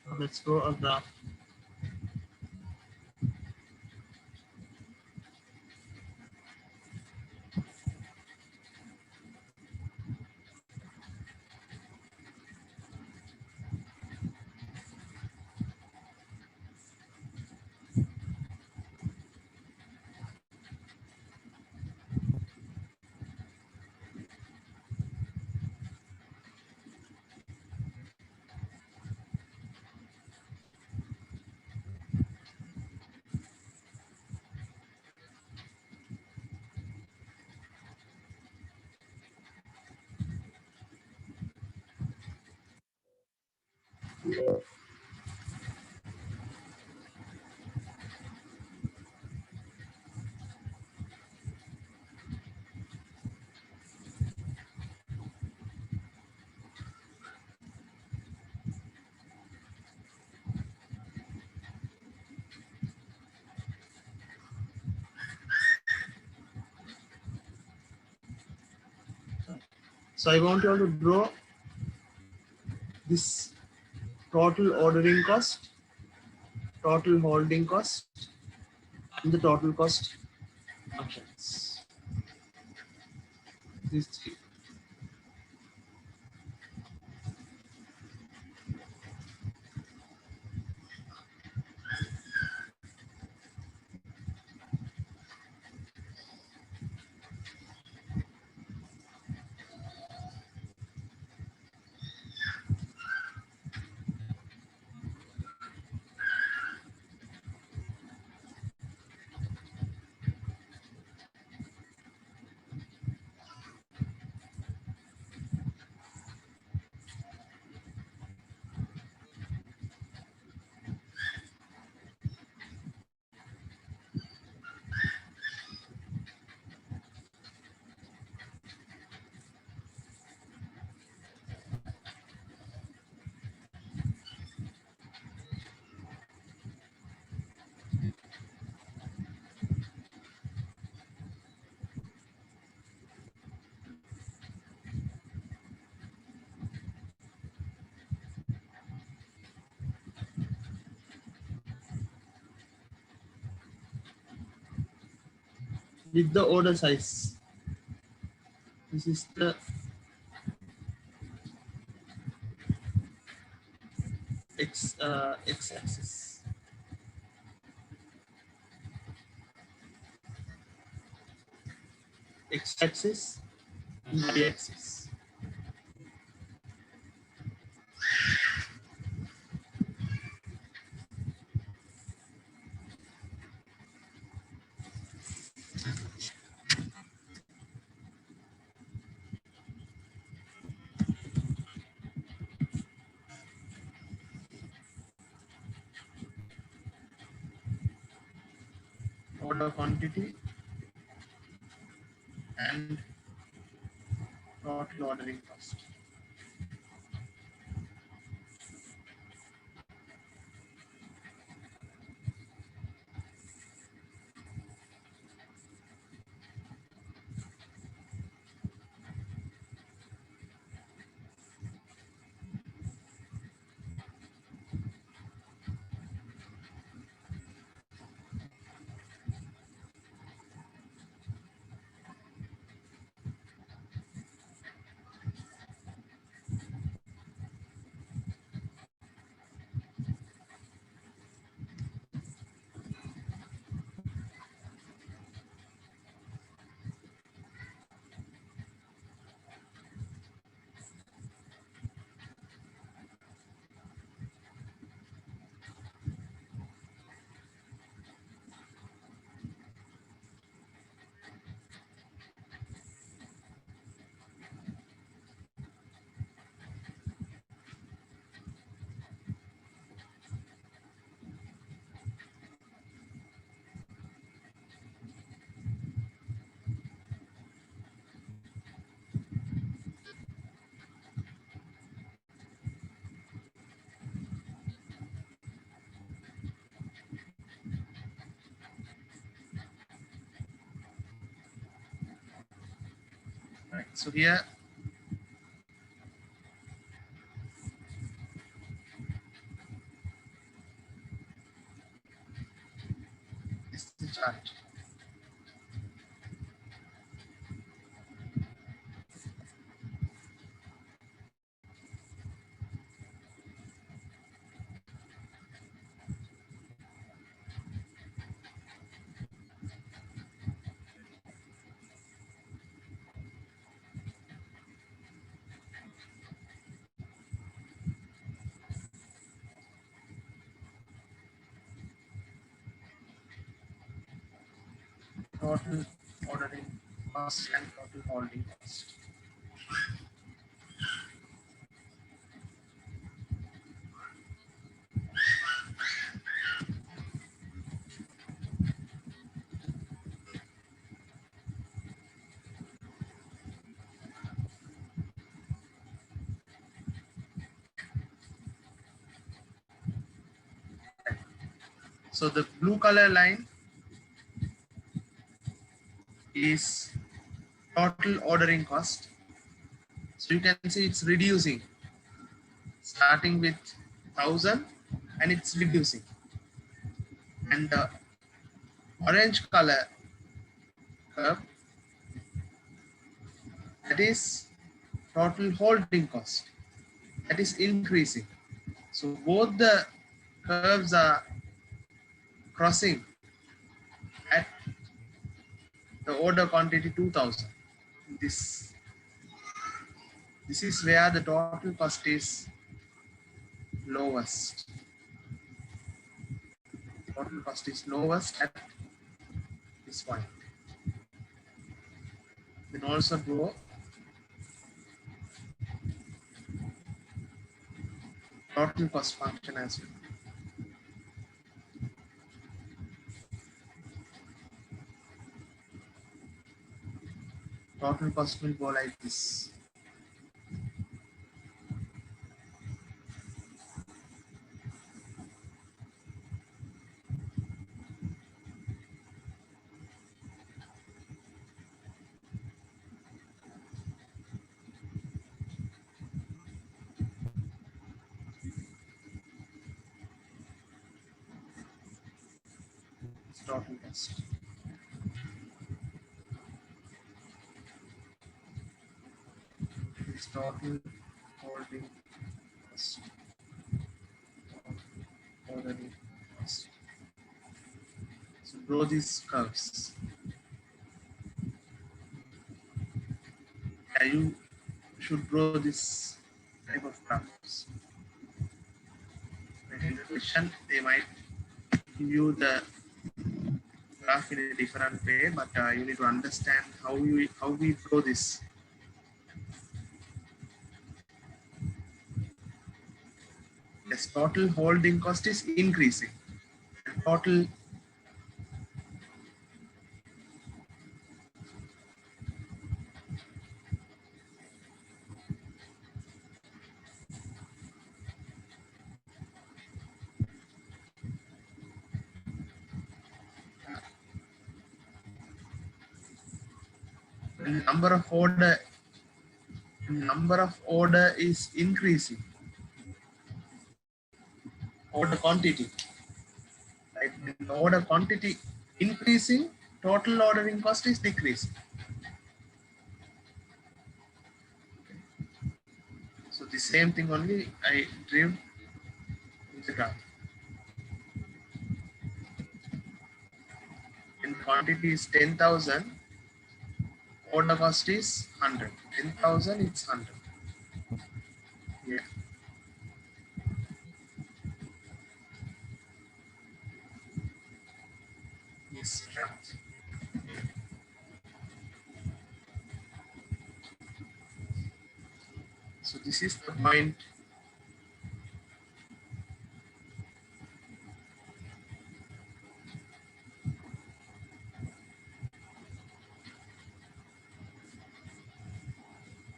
Now let's draw a graph. So I want you all to draw this total ordering cost, total holding cost, and the total cost functions. These three. With the order size. This is the x-axis. X-axis, y-axis. Order quantity and total ordering cost. Right. So here is the chart. Total ordering cost and total holding cost. So the blue color line is total ordering cost. So you can see it's reducing, starting with 1000 and it's reducing. And the orange color curve, that is total holding cost, that is increasing. So both the curves are crossing at the order quantity 2000. This is where the total cost is lowest. Total cost is lowest at this point. Then also draw total cost function as well. Total cost will go like this. Total cost. This total holding cost. Ordering cost. So draw these curves. Yeah, you should draw this type of graphs. In the question, they might give you the graph in a different way, but you need to understand how we draw this. Yes, total holding cost is increasing. Total number of order is increasing. Order quantity. Right? When the order quantity increasing, total ordering cost is decreasing. So the same thing only I drew in the graph. When quantity is 10,000, order cost is 100. 10,000 it's 100. Yeah. Yes, right. So this is the point.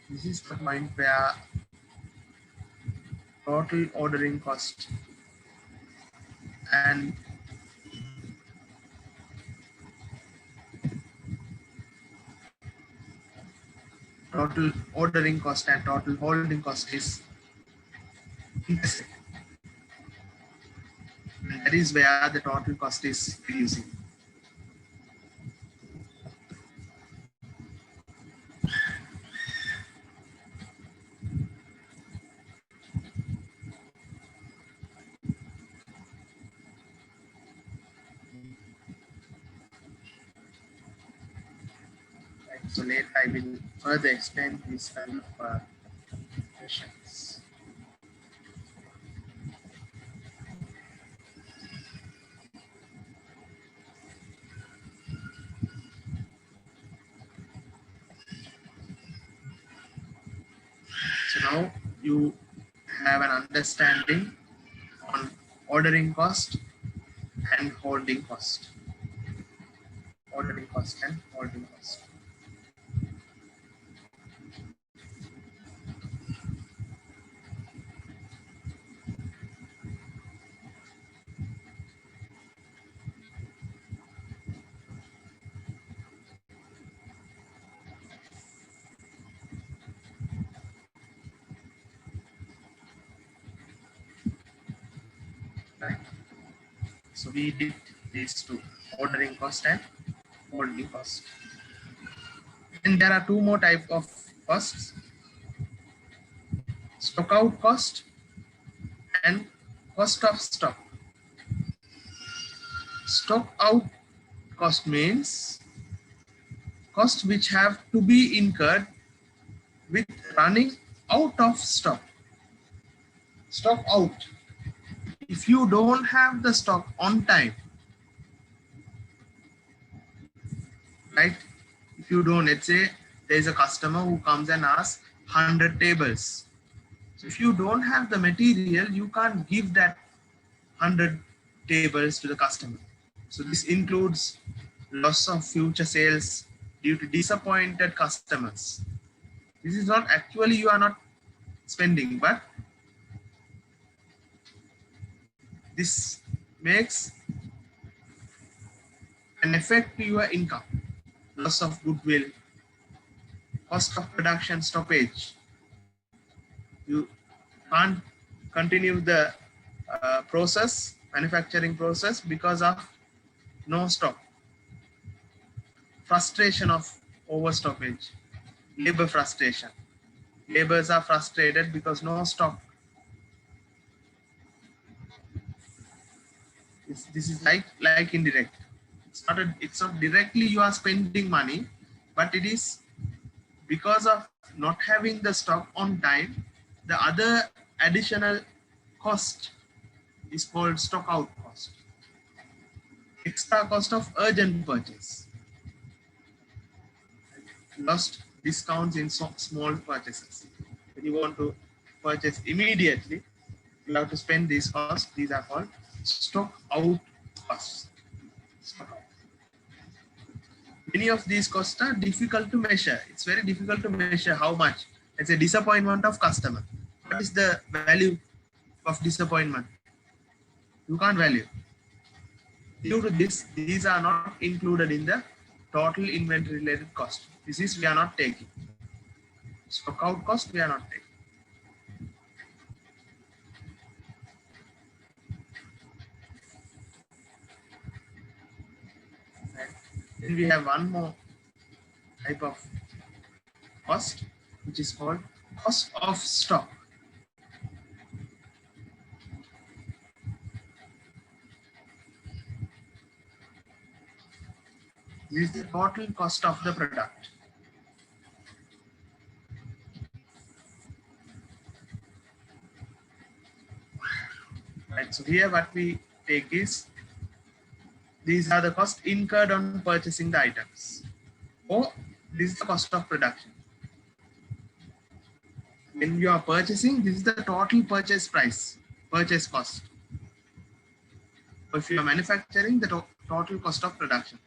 This is the point where total ordering cost and total ordering cost and total holding cost is intersect. And that is where the total cost is reducing. Right. So later I will further explain these kind of questions. So now you have an understanding on ordering cost and holding cost. Ordering cost and holding cost. Right. So we did these two, ordering cost and holding cost. And there are two more type of costs: stock out cost and cost of stock. Stock out cost means costs which have to be incurred with running out of stock. Stock out. If you don't have the stock on time, right? If you don't, let's say there is a customer who comes and asks 100 tables. So if you don't have the material, you can't give that 100 tables to the customer. So this includes loss of future sales due to disappointed customers. This is not actually you are not spending, but this makes an effect to your income. Loss of goodwill, cost of production stoppage. You can't continue the manufacturing process because of no stock. Frustration of overstockage, labor frustration. Laborers are frustrated because no stock. This is like indirect. It's not directly you are spending money, but it is because of not having the stock on time. The other additional cost is called stock out cost. Extra cost of urgent purchase. Lost discounts in small purchases. When you want to purchase immediately, you have to spend these costs. These are called stock out costs. Stock out. Many of these costs are difficult to measure. It's very difficult to measure how much. It's a disappointment of customer. What is the value of disappointment? You can't value. Due to this, these are not included in the total inventory related cost. This is we are not taking. Stock out cost we are not taking. Right. Then we have one more type of cost, which is called cost of stock. This is the total cost of the product. Right. So here what we take is these are the costs incurred on purchasing the items. Or this is the cost of production. When you are purchasing, this is the total purchase price, purchase cost. If you are manufacturing, the total cost of production.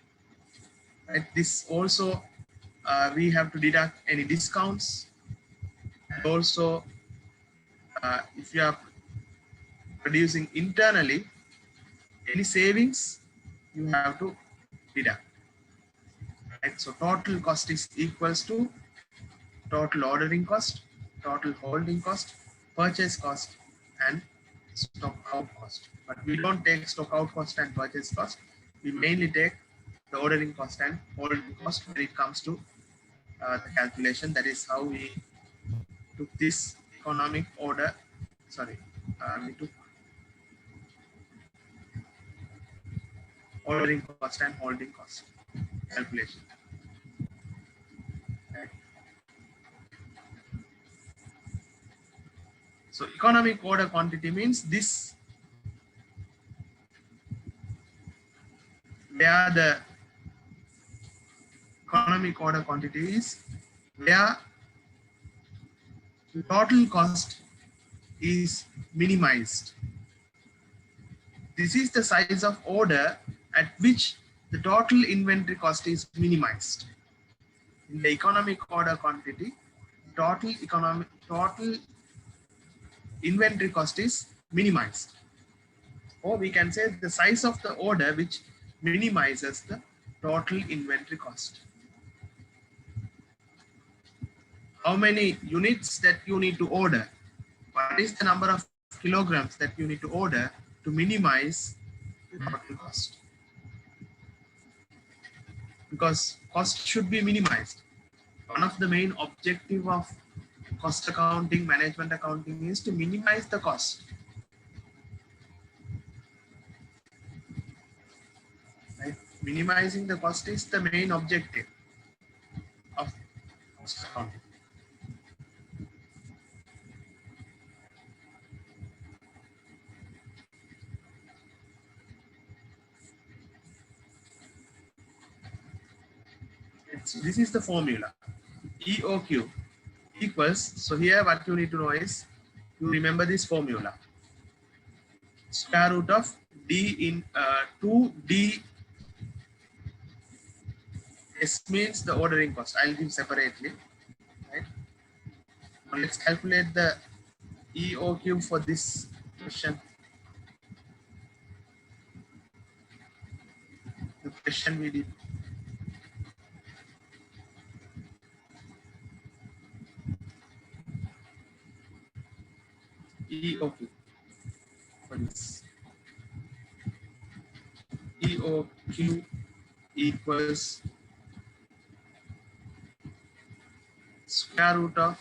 Right. This also we have to deduct any discounts. And also, if you are producing internally, any savings you have to deduct. Right. So total cost is equals to total ordering cost, total holding cost, purchase cost, and stock out cost. But we don't take stock out cost and purchase cost. We mainly take the ordering cost and holding cost when it comes to the calculation. That is how we took this economic order. Sorry, we took ordering cost and holding cost calculation. Right. So economic order quantity means this, where the economic order quantity is where the total cost is minimized. This is the size of order at which the total inventory cost is minimized. In the economic order quantity, total inventory cost is minimized. Or we can say the size of the order which minimizes the total inventory cost. How many units that you need to order? What is the number of kilograms that you need to order to minimize the total cost, because cost should be minimized. One of the main objective of cost accounting, management accounting, is to minimize the cost. Right? Minimizing the cost is the main objective of cost accounting. This is the formula. EOQ equals, so here what you need to know is, you remember this formula. Square root of D in 2D. S means the ordering cost. I'll give separately. Right? Now let's calculate the EOQ for this question. The question we did. EOQ for this. EOQ equals square root of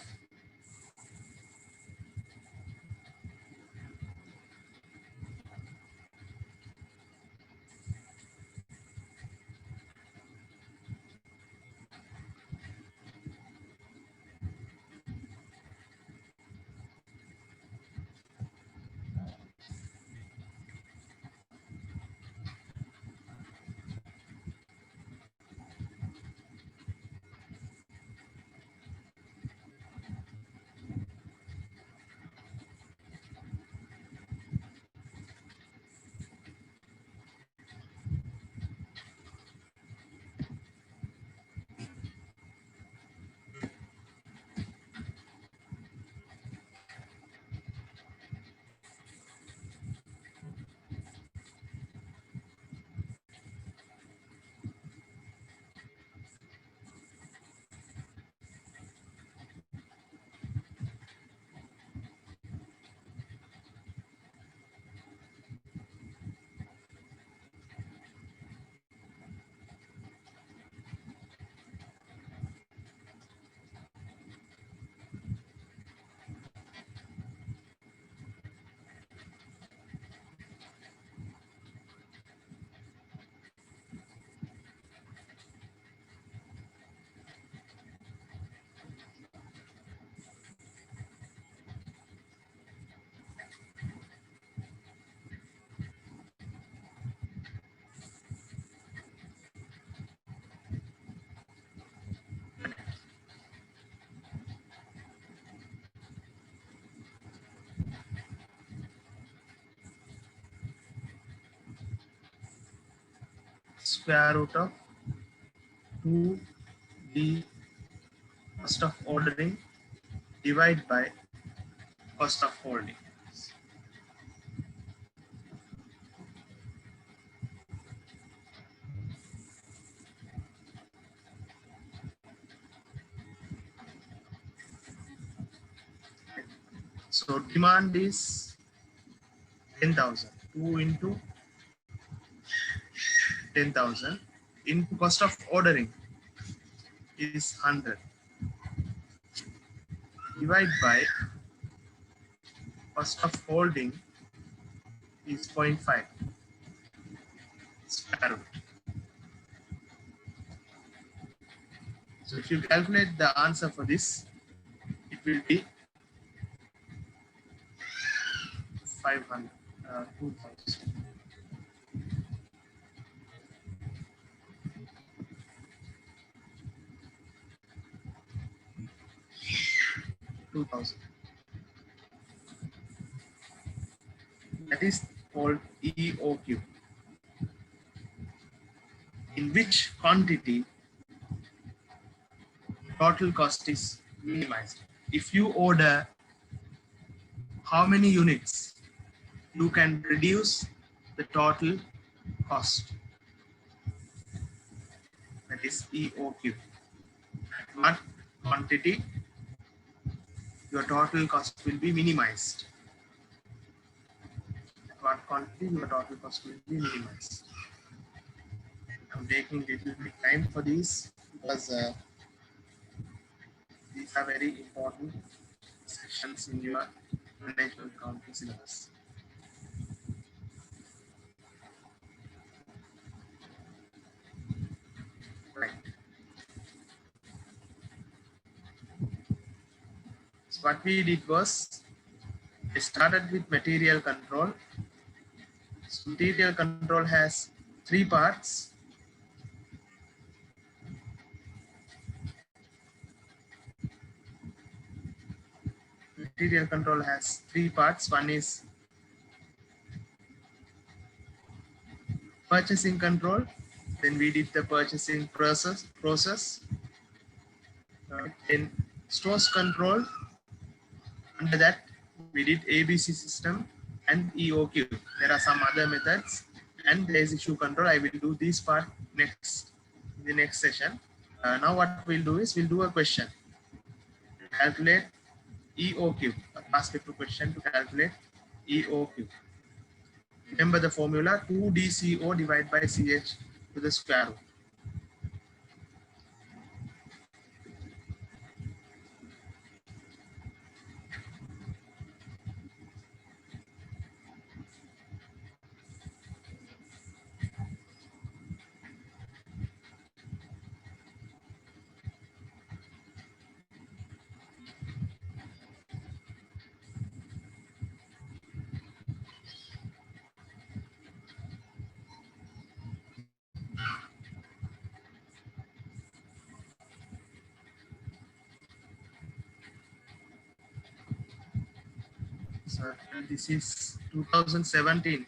square root of 2D cost of ordering divided by cost of holding. So demand is 10,000. 2 into 10,000 into cost of ordering is 100. Divide by cost of holding is 0.5 square root. So if you calculate the answer for this, it will be 500, 2,000. 2,000. That is called EOQ. In which quantity total cost is minimized. If you order how many units, you can reduce the total cost. That is EOQ. At what quantity your total cost will be minimized. what quantity, your total cost will be minimized. I'm taking little bit time for these because these are very important sections in your management accounting syllabus. Right. So what we did was we started with material control. So material control has three parts. Material control has three parts. One is purchasing control. Then we did the purchasing process. Right. Then stores control. Under that, we did ABC system and EOQ. There are some other methods, and there is issue control. I will do this part next in the next session. Now what we'll do is we'll do a question. Calculate EOQ. Ask a question to calculate EOQ. Remember the formula 2DCO divided by CH to the square root. So this is 2017.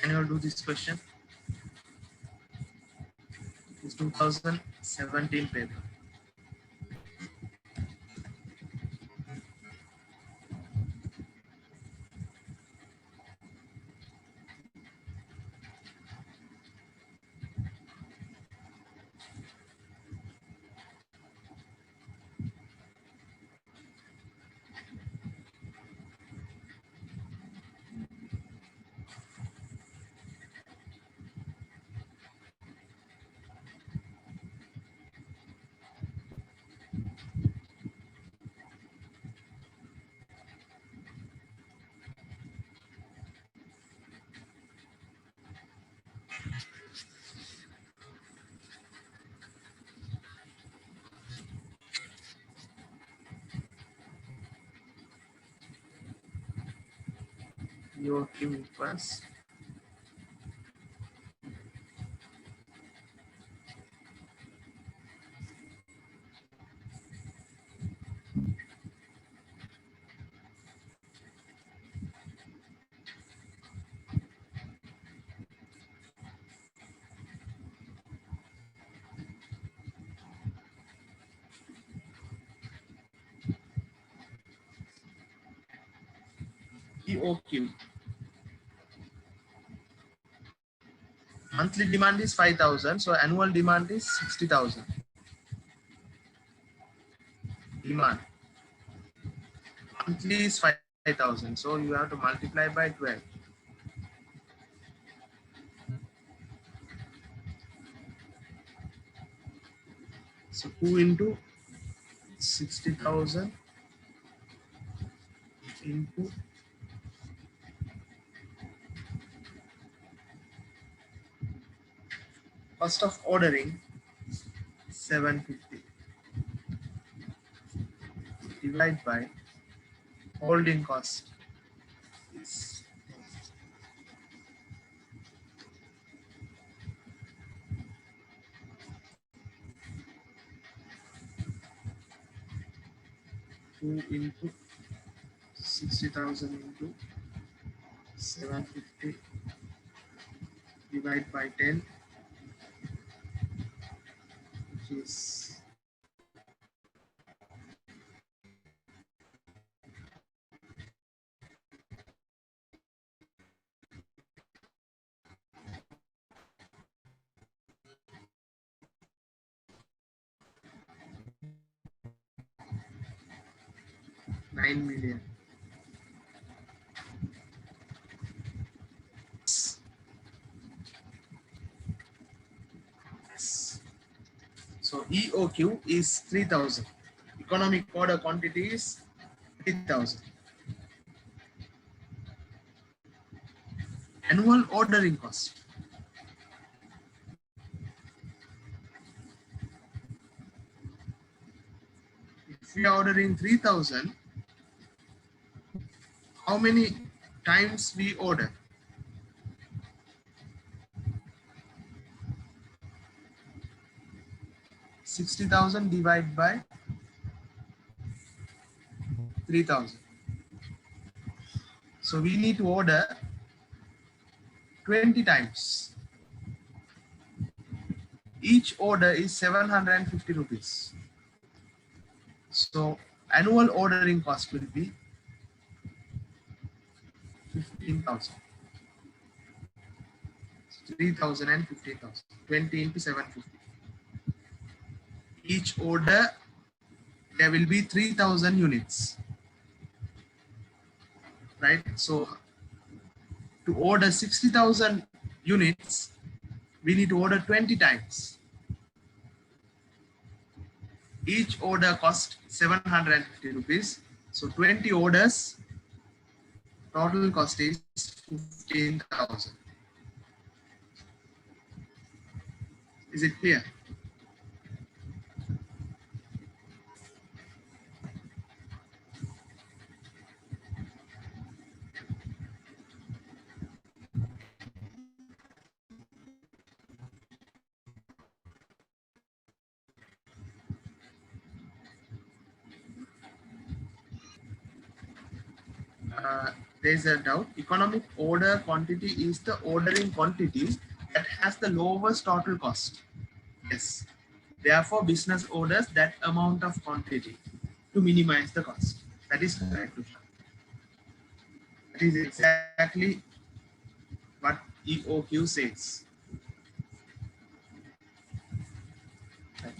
Can you all do this question? It's 2017 paper. Your team equals EOQ. Monthly demand is 5,000, so annual demand is 60,000. Demand. Monthly is 5,000, so you have to multiply by 12. So 2 into 60,000 into cost of ordering 750 divided by holding cost is 2 into 60,000 into 750 divided by 10, which is 9 million. So EOQ is 3000. Economic order quantity is 3000. Annual ordering cost. If we are ordering 3000, how many times we order? 60,000 divided by 3000. So we need to order 20 times. Each order is 750 rupees. So annual ordering cost will be 15,000. 3,000 and 15,000. 20 into 750. Each order there will be 3,000 units. Right? So to order 60,000 units, we need to order 20 times. Each order cost 750 rupees. So 20 orders, total cost is 15,000. Is it clear? There's a doubt. Economic order quantity is the ordering quantity that has the lowest total cost. Yes. Therefore, business orders that amount of quantity to minimize the cost. That is correct. That is exactly what EOQ says.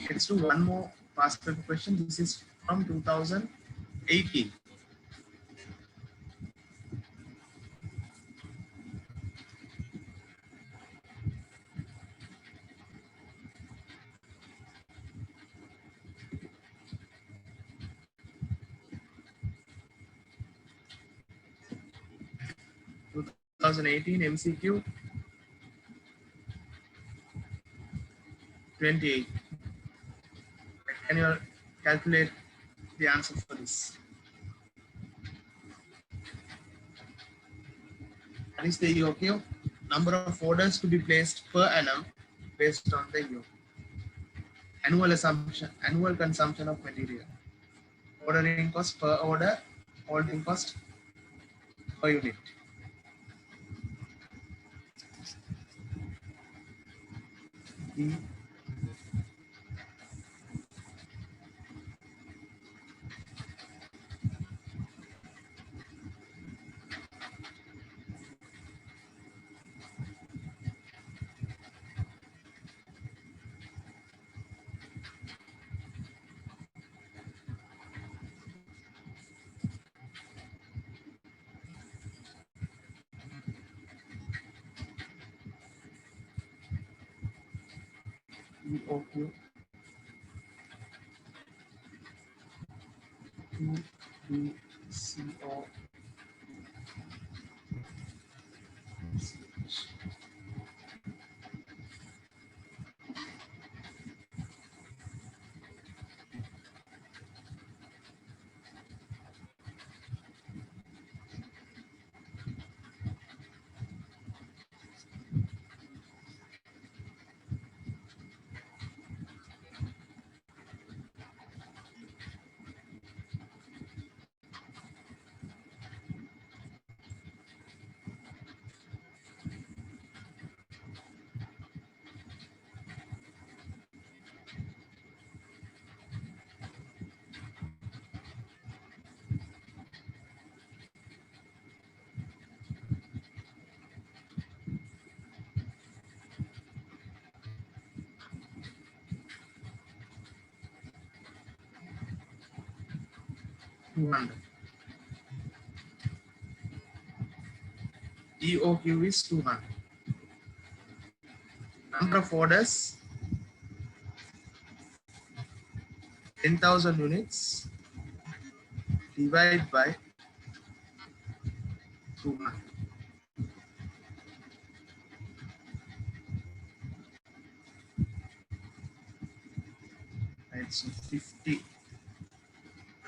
Let's do one more past paper question. This is from 2018. 2018 MCQ 28. Can you calculate the answer for this? What is the EOQ? Number of orders to be placed per annum based on the EOQ. Annual consumption of material. Ordering cost per order, holding cost per unit. E 2 B C O 200. EOQ is 200. Number of orders 10,000 units divided by 200. Right, so 50.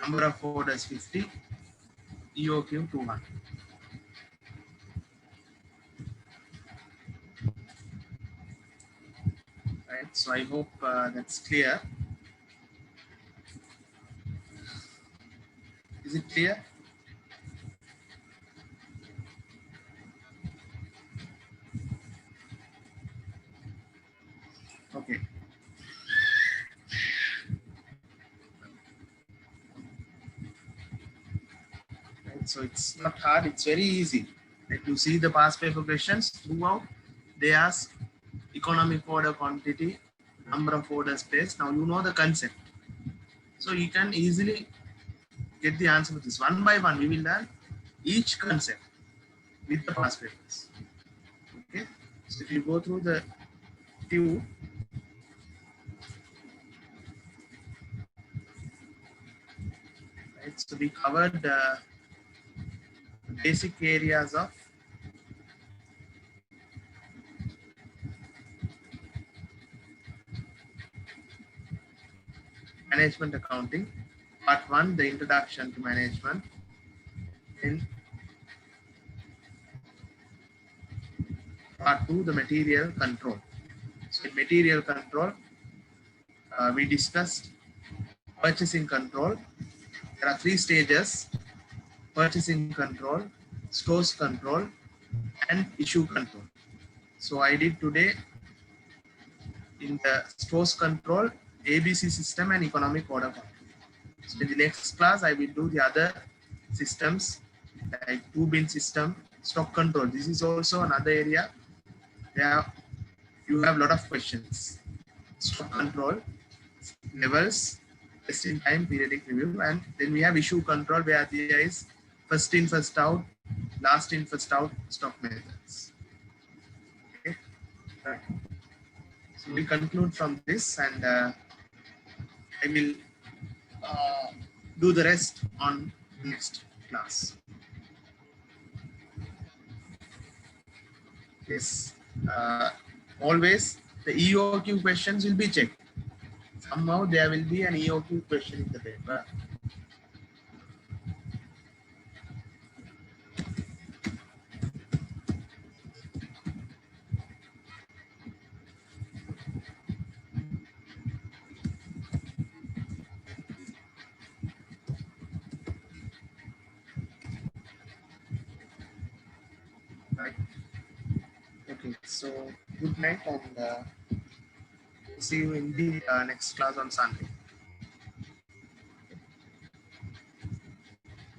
Number of orders 50. EOQ 200. Right, so I hope that's clear. Is it clear? Okay. Right, so it's not hard, it's very easy. Like you see the past paper questions throughout, they ask economic order quantity, number of orders placed. Now you know the concept. So you can easily get the answer with this. One by one, we will learn each concept with the past papers. Okay. So if you go through the few, right, so we covered basic areas of management accounting. Part 1, the introduction to management. Then part 2, the material control. So in material control, we discussed purchasing control. There are 3 stages: purchasing control, stores control, and issue control. So I did today in the stores control, ABC system and economic order control. So in the next class, I will do the other systems like 2-bin system, stock control. This is also another area where you have a lot of questions. Stock control, levels, just in time, periodic review, and then we have issue control where there is first in, first out, last in, first out stock methods. Okay. Right. So we conclude from this, and I will do the rest on next class. Yes. Always the EOQ questions will be checked. Somehow there will be an EOQ question in the paper. Right. Okay. So good night, and see you in the next class on Sunday.